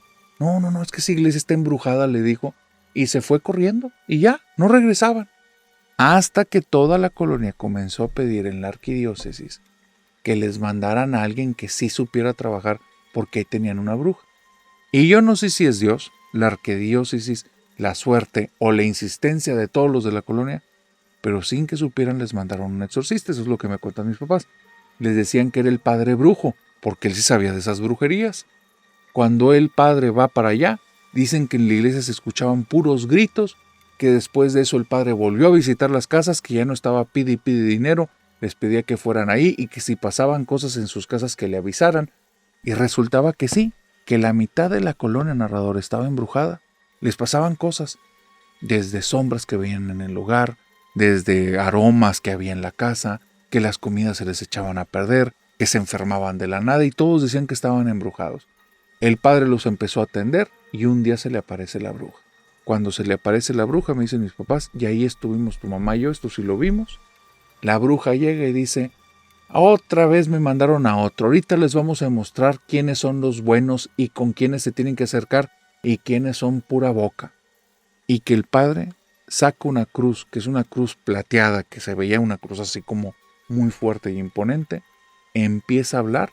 No, no, no, es que esa iglesia está embrujada, le dijo. Y se fue corriendo y ya, no regresaban. Hasta que toda la colonia comenzó a pedir en la arquidiócesis que les mandaran a alguien que sí supiera trabajar porque ahí tenían una bruja. Y yo no sé si es Dios, la arquidiócesis, la suerte o la insistencia de todos los de la colonia, pero sin que supieran les mandaron un exorcista. Eso es lo que me cuentan mis papás. Les decían que era el padre brujo, porque él sí sabía de esas brujerías. Cuando el padre va para allá, dicen que en la iglesia se escuchaban puros gritos, que después de eso el padre volvió a visitar las casas, que ya no estaba pide y pide dinero, les pedía que fueran ahí y que si pasaban cosas en sus casas que le avisaran. Y resultaba que sí, que la mitad de la colonia, narrador, estaba embrujada. Les pasaban cosas, desde sombras que veían en el lugar, desde aromas que había en la casa, que las comidas se les echaban a perder, que se enfermaban de la nada y todos decían que estaban embrujados. El padre los empezó a atender y un día se le aparece la bruja. Cuando se le aparece la bruja, me dicen mis papás, y ahí estuvimos tu mamá y yo, esto sí lo vimos. La bruja llega y dice, otra vez me mandaron a otro, ahorita les vamos a mostrar quiénes son los buenos y con quiénes se tienen que acercar y quiénes son pura boca. Y que el padre saca una cruz, que es una cruz plateada, que se veía una cruz así como muy fuerte y imponente, empieza a hablar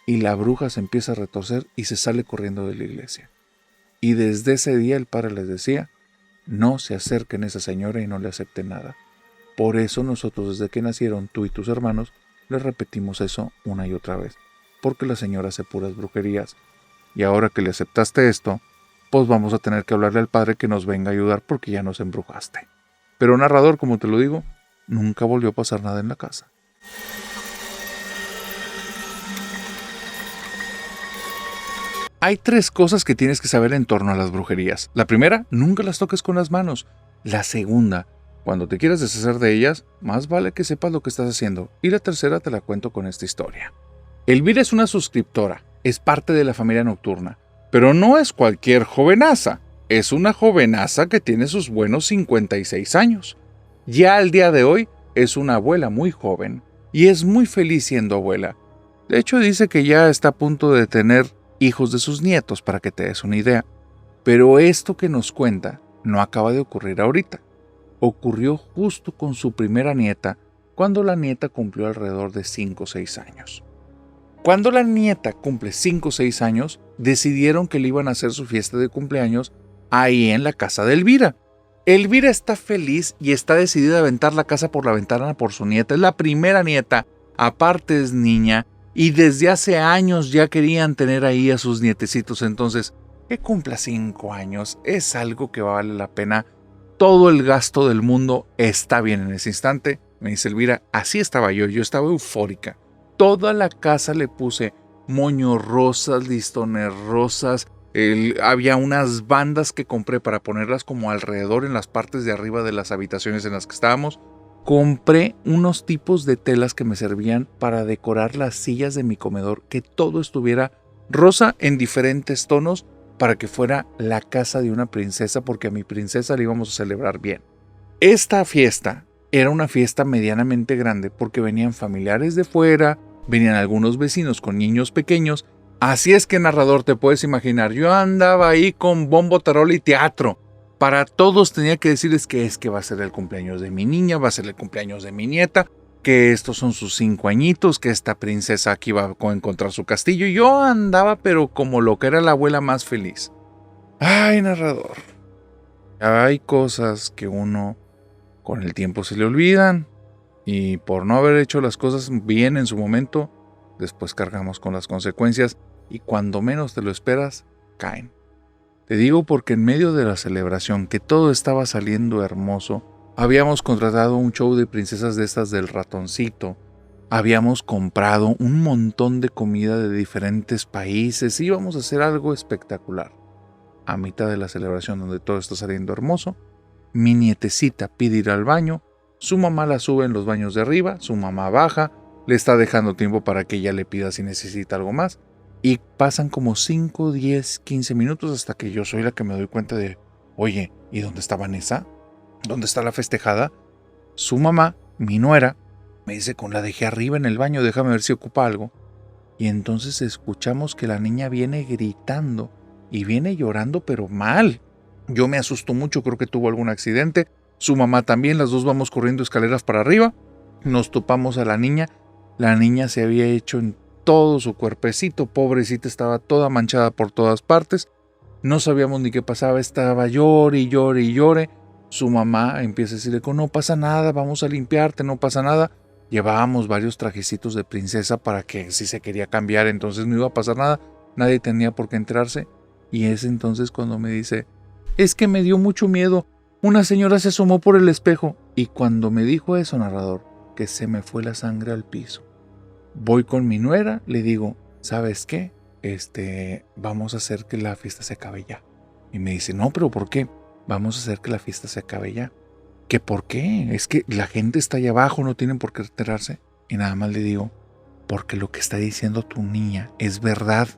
y la bruja se empieza a retorcer y se sale corriendo de la iglesia. Y desde ese día el padre les decía, no se acerquen a esa señora y no le acepten nada. Por eso nosotros desde que nacieron tú y tus hermanos les repetimos eso una y otra vez, porque la señora hace puras brujerías. Y ahora que le aceptaste esto, pues vamos a tener que hablarle al padre que nos venga a ayudar porque ya nos embrujaste. Pero narrador, como te lo digo, nunca volvió a pasar nada en la casa. Hay 3 cosas que tienes que saber en torno a las brujerías. La primera, nunca las toques con las manos. La segunda, cuando te quieras deshacer de ellas, más vale que sepas lo que estás haciendo. Y la tercera te la cuento con esta historia. Elvira es una suscriptora, es parte de la familia nocturna, pero no es cualquier jovenaza. Es una jovenaza que tiene sus buenos 56 años. Ya al día de hoy es una abuela muy joven y es muy feliz siendo abuela. De hecho dice que ya está a punto de tener hijos de sus nietos, para que te des una idea. Pero esto que nos cuenta no acaba de ocurrir ahorita. Ocurrió justo con su primera nieta, cuando la nieta cumplió alrededor de 5 o 6 años. Cuando la nieta cumple 5 o 6 años, decidieron que le iban a hacer su fiesta de cumpleaños ahí en la casa de Elvira. Elvira está feliz y está decidida a aventar la casa por la ventana por su nieta. Es la primera nieta, aparte es niña, y desde hace años ya querían tener ahí a sus nietecitos. Entonces, que cumpla 5 años es algo que vale la pena. Todo el gasto del mundo está bien en ese instante. Me dice Elvira, así estaba yo estaba eufórica. Toda la casa le puse moños rosas, listones rosas. Había unas bandas que compré para ponerlas como alrededor en las partes de arriba de las habitaciones en las que estábamos. Compré unos tipos de telas que me servían para decorar las sillas de mi comedor, que todo estuviera rosa en diferentes tonos para que fuera la casa de una princesa, porque a mi princesa le íbamos a celebrar bien. Esta fiesta era una fiesta medianamente grande porque venían familiares de fuera, venían algunos vecinos con niños pequeños. Así es que, narrador, te puedes imaginar, yo andaba ahí con bombo, tarola y teatro. Para todos tenía que decirles que es que va a ser el cumpleaños de mi niña, va a ser el cumpleaños de mi nieta, que estos son sus 5 añitos, que esta princesa aquí va a encontrar su castillo. Y yo andaba pero como lo que era la abuela más feliz. Ay, narrador, hay cosas que uno con el tiempo se le olvidan y por no haber hecho las cosas bien en su momento, después cargamos con las consecuencias y cuando menos te lo esperas, caen. Te digo porque en medio de la celebración, que todo estaba saliendo hermoso, habíamos contratado un show de princesas de estas del ratoncito, habíamos comprado un montón de comida de diferentes países, íbamos a hacer algo espectacular. A mitad de la celebración donde todo está saliendo hermoso, mi nietecita pide ir al baño, su mamá la sube en los baños de arriba, su mamá baja, le está dejando tiempo para que ella le pida si necesita algo más. Y pasan como 5, 10, 15 minutos hasta que yo soy la que me doy cuenta de, oye, ¿y dónde está Vanessa? ¿Dónde está la festejada? Su mamá, mi nuera, me dice, la dejé arriba en el baño, déjame ver si ocupa algo. Y entonces escuchamos que la niña viene gritando y viene llorando pero mal. Yo me asusto mucho, creo que tuvo algún accidente. Su mamá también, las dos vamos corriendo escaleras para arriba. Nos topamos a la niña. La niña se había hecho en todo su cuerpecito, pobrecita, estaba toda manchada por todas partes. No sabíamos ni qué pasaba, estaba llore y llore y llore. Su mamá empieza a decirle, no pasa nada, vamos a limpiarte, no pasa nada. Llevábamos varios trajecitos de princesa para que si se quería cambiar, entonces no iba a pasar nada. Nadie tenía por qué enterarse. Y es entonces cuando me dice, es que me dio mucho miedo. Una señora se asomó por el espejo. Y cuando me dijo eso, narrador, que se me fue la sangre al piso. Voy con mi nuera, le digo, ¿sabes qué? Vamos a hacer que la fiesta se acabe ya. Y me dice, no, pero ¿por qué? Vamos a hacer que la fiesta se acabe ya. ¿Qué por qué? Es que la gente está allá abajo, no tienen por qué enterarse. Y nada más le digo, porque lo que está diciendo tu niña es verdad.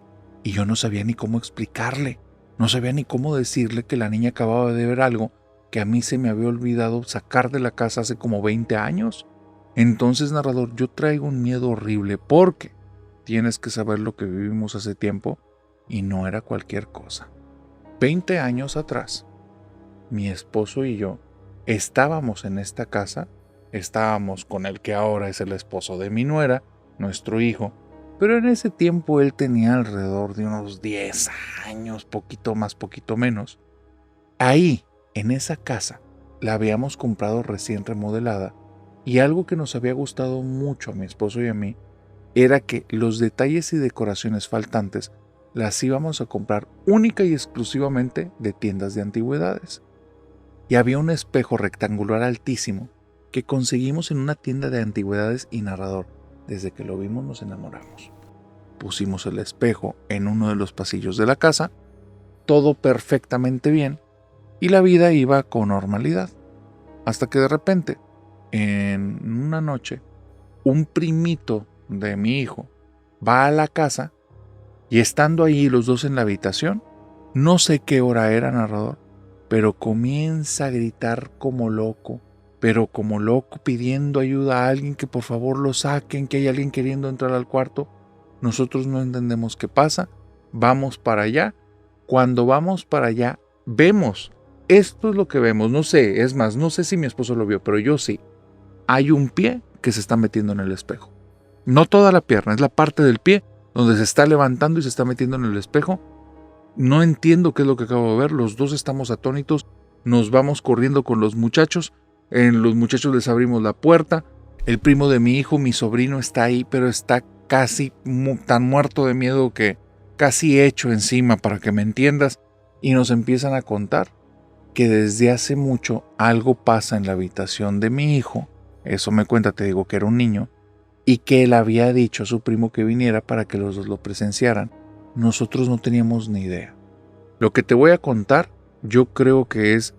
Y yo no sabía ni cómo explicarle. No sabía ni cómo decirle que la niña acababa de ver algo que a mí se me había olvidado sacar de la casa hace como 20 años. Entonces, narrador, yo traigo un miedo horrible porque tienes que saber lo que vivimos hace tiempo y no era cualquier cosa. 20 años atrás, mi esposo y yo estábamos en esta casa, estábamos con el que ahora es el esposo de mi nuera, nuestro hijo, pero en ese tiempo él tenía alrededor de unos 10 años, poquito más, poquito menos. Ahí, en esa casa, la habíamos comprado recién remodelada y algo que nos había gustado mucho a mi esposo y a mí era que los detalles y decoraciones faltantes las íbamos a comprar única y exclusivamente de tiendas de antigüedades. Y había un espejo rectangular altísimo que conseguimos en una tienda de antigüedades y narrador. Desde que lo vimos nos enamoramos. Pusimos el espejo en uno de los pasillos de la casa, todo perfectamente bien, y la vida iba con normalidad. Hasta que de repente, en una noche, un primito de mi hijo va a la casa y estando ahí los dos en la habitación, no sé qué hora era, narrador, pero comienza a gritar como loco, pidiendo ayuda a alguien, que por favor lo saquen, que hay alguien queriendo entrar al cuarto. Nosotros no entendemos qué pasa, vamos para allá. Cuando vamos para allá, vemos, esto es lo que vemos, no sé, es más, no sé si mi esposo lo vio, pero yo sí. Hay un pie que se está metiendo en el espejo. No toda la pierna, es la parte del pie donde se está levantando y se está metiendo en el espejo. No entiendo qué es lo que acabo de ver, los dos estamos atónitos, nos vamos corriendo con los muchachos, los muchachos les abrimos la puerta, el primo de mi hijo, mi sobrino, está ahí, pero está casi tan muerto de miedo que casi hecho encima, para que me entiendas, y nos empiezan a contar que desde hace mucho algo pasa en la habitación de mi hijo, eso me cuenta, te digo que era un niño, y que él había dicho a su primo que viniera para que los dos lo presenciaran. Nosotros no teníamos ni idea. Lo que te voy a contar, yo creo que es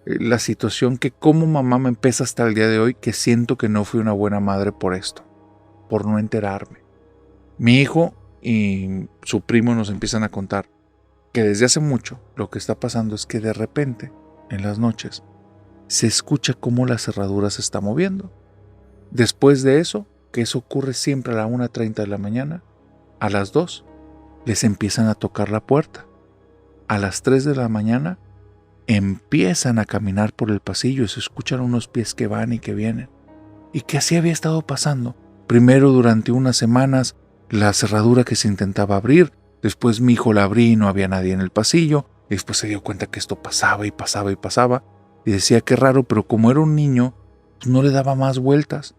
la situación que como mamá me pesa hasta el día de hoy, que siento que no fui una buena madre por esto, por no enterarme. Mi hijo y su primo nos empiezan a contar que desde hace mucho lo que está pasando es que de repente, en las noches, se escucha cómo la cerradura se está moviendo. Después de eso, que eso ocurre siempre a la 1:30 de la mañana, a las 2 les empiezan a tocar la puerta. A las 3 de la mañana empiezan a caminar por el pasillo y se escuchan unos pies que van y que vienen. Y que así había estado pasando. Primero durante unas semanas la cerradura que se intentaba abrir, después mi hijo la abrí y no había nadie en el pasillo, y después se dio cuenta que esto pasaba y pasaba y pasaba, y decía qué raro, pero como era un niño, pues no le daba más vueltas.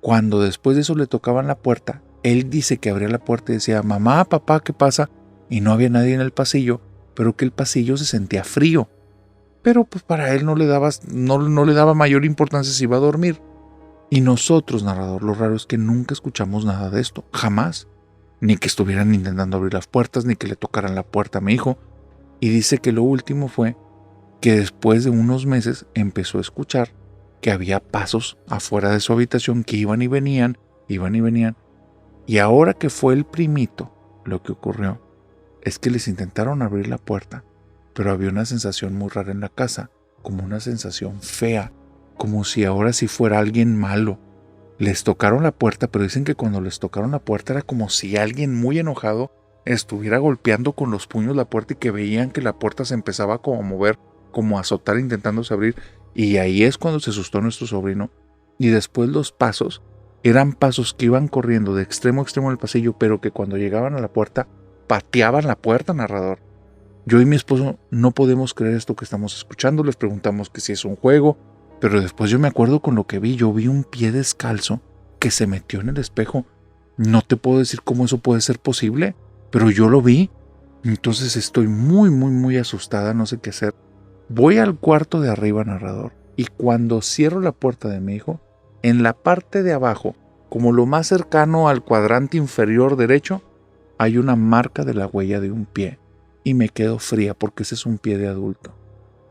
Cuando después de eso le tocaban la puerta, él dice que abría la puerta y decía, mamá, papá, ¿qué pasa? Y no había nadie en el pasillo, pero que el pasillo se sentía frío. Pero pues para él no le daba mayor importancia si iba a dormir. Y nosotros, narrador, lo raro es que nunca escuchamos nada de esto, jamás. Ni que estuvieran intentando abrir las puertas, ni que le tocaran la puerta a mi hijo. Y dice que lo último fue que después de unos meses empezó a escuchar que había pasos afuera de su habitación que iban y venían. Y ahora que fue el primito, lo que ocurrió es que les intentaron abrir la puerta, pero había una sensación muy rara en la casa, como una sensación fea, como si ahora sí fuera alguien malo. Les tocaron la puerta, pero dicen que cuando les tocaron la puerta era como si alguien muy enojado estuviera golpeando con los puños la puerta y que veían que la puerta se empezaba como a mover, como a azotar intentándose abrir. Y ahí es cuando se asustó nuestro sobrino. Y después los pasos eran pasos que iban corriendo de extremo a extremo del pasillo, pero que cuando llegaban a la puerta, pateaban la puerta, narrador. Yo y mi esposo no podemos creer esto que estamos escuchando, les preguntamos que si es un juego, pero después yo me acuerdo con lo que vi, yo vi un pie descalzo que se metió en el espejo. No te puedo decir cómo eso puede ser posible, pero yo lo vi. Entonces estoy muy asustada, no sé qué hacer. Voy al cuarto de arriba, narrador, y cuando cierro la puerta de mi hijo, en la parte de abajo, como lo más cercano al cuadrante inferior derecho, hay una marca de la huella de un pie. Y me quedo fría porque ese es un pie de adulto.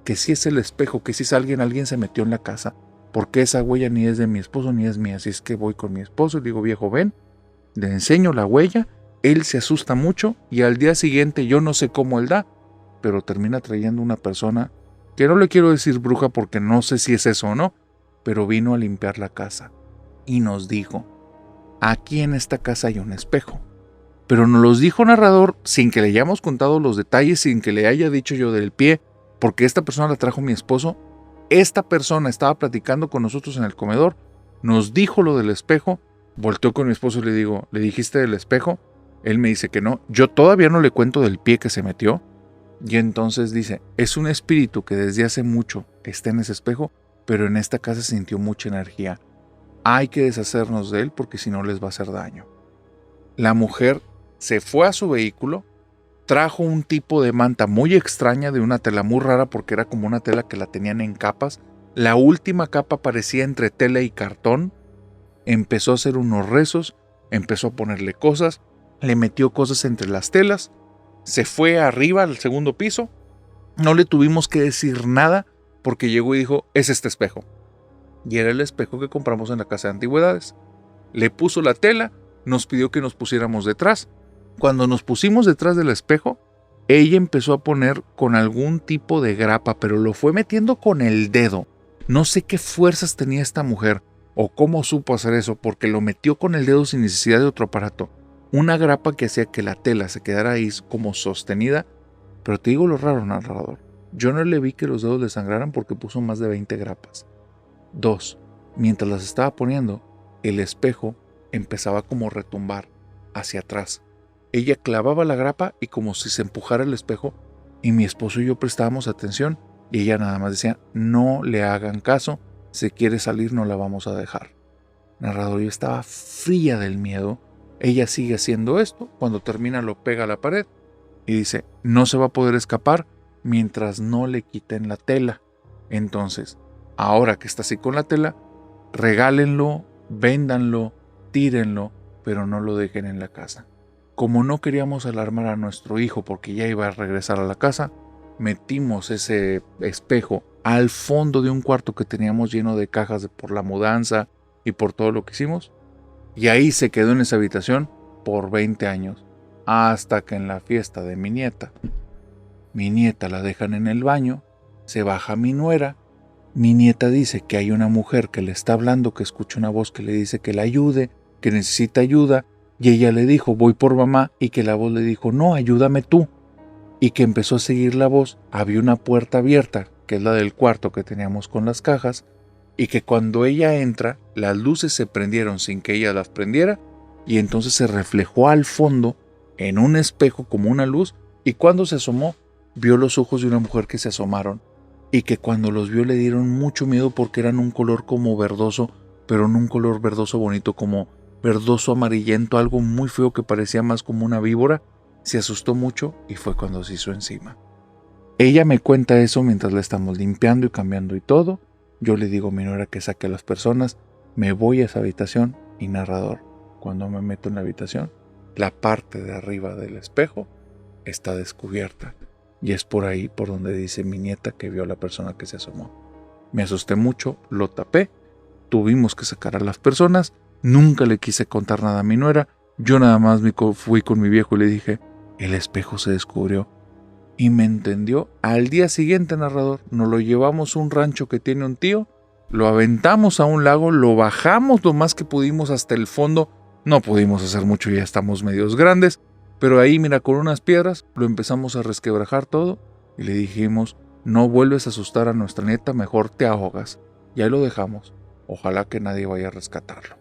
Que si es el espejo, que si es alguien se metió en la casa. Porque esa huella ni es de mi esposo ni es mía. Así es que voy con mi esposo y digo, viejo, ven, le enseño la huella. Él se asusta mucho y al día siguiente yo no sé cómo él da, pero termina trayendo una persona que no le quiero decir bruja porque no sé si es eso o no, pero vino a limpiar la casa y nos dijo, aquí en esta casa hay un espejo. Pero nos los dijo narrador sin que le hayamos contado los detalles, sin que le haya dicho yo del pie, porque esta persona la trajo mi esposo. Esta persona estaba platicando con nosotros en el comedor, nos dijo lo del espejo, volteó con mi esposo y le digo, ¿le dijiste del espejo? Él me dice que no, yo todavía no le cuento del pie que se metió. Y entonces dice, es un espíritu que desde hace mucho está en ese espejo, pero en esta casa sintió mucha energía. Hay que deshacernos de él porque si no les va a hacer daño. La mujer se fue a su vehículo, trajo un tipo de manta muy extraña de una tela muy rara porque era como una tela que la tenían en capas. La última capa parecía entre tela y cartón. Empezó a hacer unos rezos, empezó a ponerle cosas, le metió cosas entre las telas, se fue arriba al segundo piso. No le tuvimos que decir nada porque llegó y dijo, es este espejo. Y era el espejo que compramos en la casa de antigüedades. Le puso la tela, nos pidió que nos pusiéramos detrás. Cuando nos pusimos detrás del espejo, ella empezó a poner con algún tipo de grapa, pero lo fue metiendo con el dedo. No sé qué fuerzas tenía esta mujer o cómo supo hacer eso, porque lo metió con el dedo sin necesidad de otro aparato. Una grapa que hacía que la tela se quedara ahí como sostenida. Pero te digo lo raro, narrador. Yo no le vi que los dedos le sangraran porque puso más de 20 grapas. 2. Mientras las estaba poniendo, el espejo empezaba como a retumbar hacia atrás. Ella clavaba la grapa y como si se empujara el espejo, y mi esposo y yo prestábamos atención y ella nada más decía, no le hagan caso, si quiere salir no la vamos a dejar. Narrador, yo estaba fría del miedo. Ella sigue haciendo esto, cuando termina lo pega a la pared y dice, no se va a poder escapar mientras no le quiten la tela. Entonces, ahora que está así con la tela, regálenlo, véndanlo, tírenlo, pero no lo dejen en la casa. Como no queríamos alarmar a nuestro hijo porque ya iba a regresar a la casa, metimos ese espejo al fondo de un cuarto que teníamos lleno de cajas por la mudanza y por todo lo que hicimos. Y ahí se quedó en esa habitación por 20 años, hasta que en la fiesta de mi nieta la dejan en el baño, se baja mi nuera. Mi nieta dice que hay una mujer que le está hablando, que escucha una voz que le dice que la ayude, que necesita ayuda, y ella le dijo, voy por mamá, y que la voz le dijo, no, ayúdame tú. Y que empezó a seguir la voz, había una puerta abierta, que es la del cuarto que teníamos con las cajas, y que cuando ella entra, las luces se prendieron sin que ella las prendiera, y entonces se reflejó al fondo, en un espejo como una luz, y cuando se asomó, vio los ojos de una mujer que se asomaron, y que cuando los vio le dieron mucho miedo porque eran un color como verdoso, pero no un color verdoso bonito, como verdoso amarillento, algo muy feo que parecía más como una víbora. Se asustó mucho y fue cuando se hizo encima. Ella me cuenta eso mientras la estamos limpiando y cambiando y todo. Yo le digo a mi nuera que saque a las personas, me voy a esa habitación y narrador, cuando me meto en la habitación, la parte de arriba del espejo está descubierta. Y es por ahí por donde dice mi nieta que vio a la persona que se asomó. Me asusté mucho, lo tapé, tuvimos que sacar a las personas, nunca le quise contar nada a mi nuera, yo nada más fui con mi viejo y le dije, el espejo se descubrió. Y me entendió. Al día siguiente, narrador, nos lo llevamos a un rancho que tiene un tío, lo aventamos a un lago, lo bajamos lo más que pudimos hasta el fondo, no pudimos hacer mucho, ya estamos medios grandes, Pero ahí, mira, con unas piedras lo empezamos a resquebrajar todo y le dijimos, no vuelves a asustar a nuestra nieta, mejor te ahogas. Y ahí lo dejamos. Ojalá que nadie vaya a rescatarlo.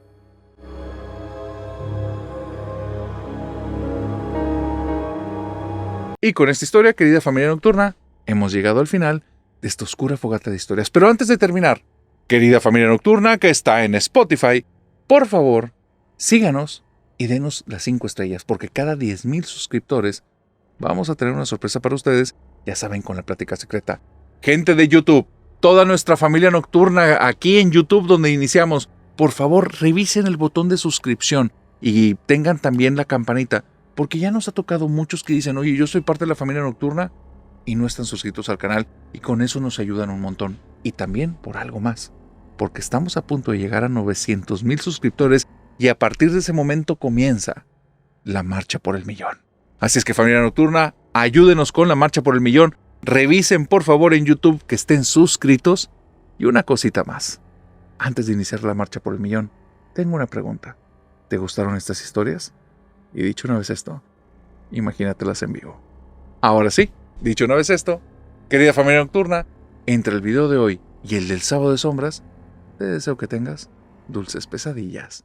Y con esta historia, querida familia nocturna, hemos llegado al final de esta oscura fogata de historias. Pero antes de terminar, querida familia nocturna que está en Spotify, por favor, síganos y denos las 5 estrellas, porque cada 10,000 suscriptores vamos a tener una sorpresa para ustedes, ya saben, con la plática secreta. Gente de YouTube, toda nuestra familia nocturna aquí en YouTube donde iniciamos, por favor, revisen el botón de suscripción y tengan también la campanita, porque ya nos ha tocado muchos que dicen, oye, yo soy parte de la familia nocturna y no están suscritos al canal, y con eso nos ayudan un montón. Y también por algo más, porque estamos a punto de llegar a 900,000 suscriptores y a partir de ese momento comienza la marcha por el millón. Así es que, familia nocturna, ayúdenos con la marcha por el millón. Revisen por favor en YouTube que estén suscritos. Y una cosita más. Antes de iniciar la marcha por el millón, tengo una pregunta. ¿Te gustaron estas historias? Y dicho una vez esto, imagínatelas en vivo. Ahora sí, dicho una vez esto, querida familia nocturna, entre el video de hoy y el del sábado de sombras, te deseo que tengas dulces pesadillas.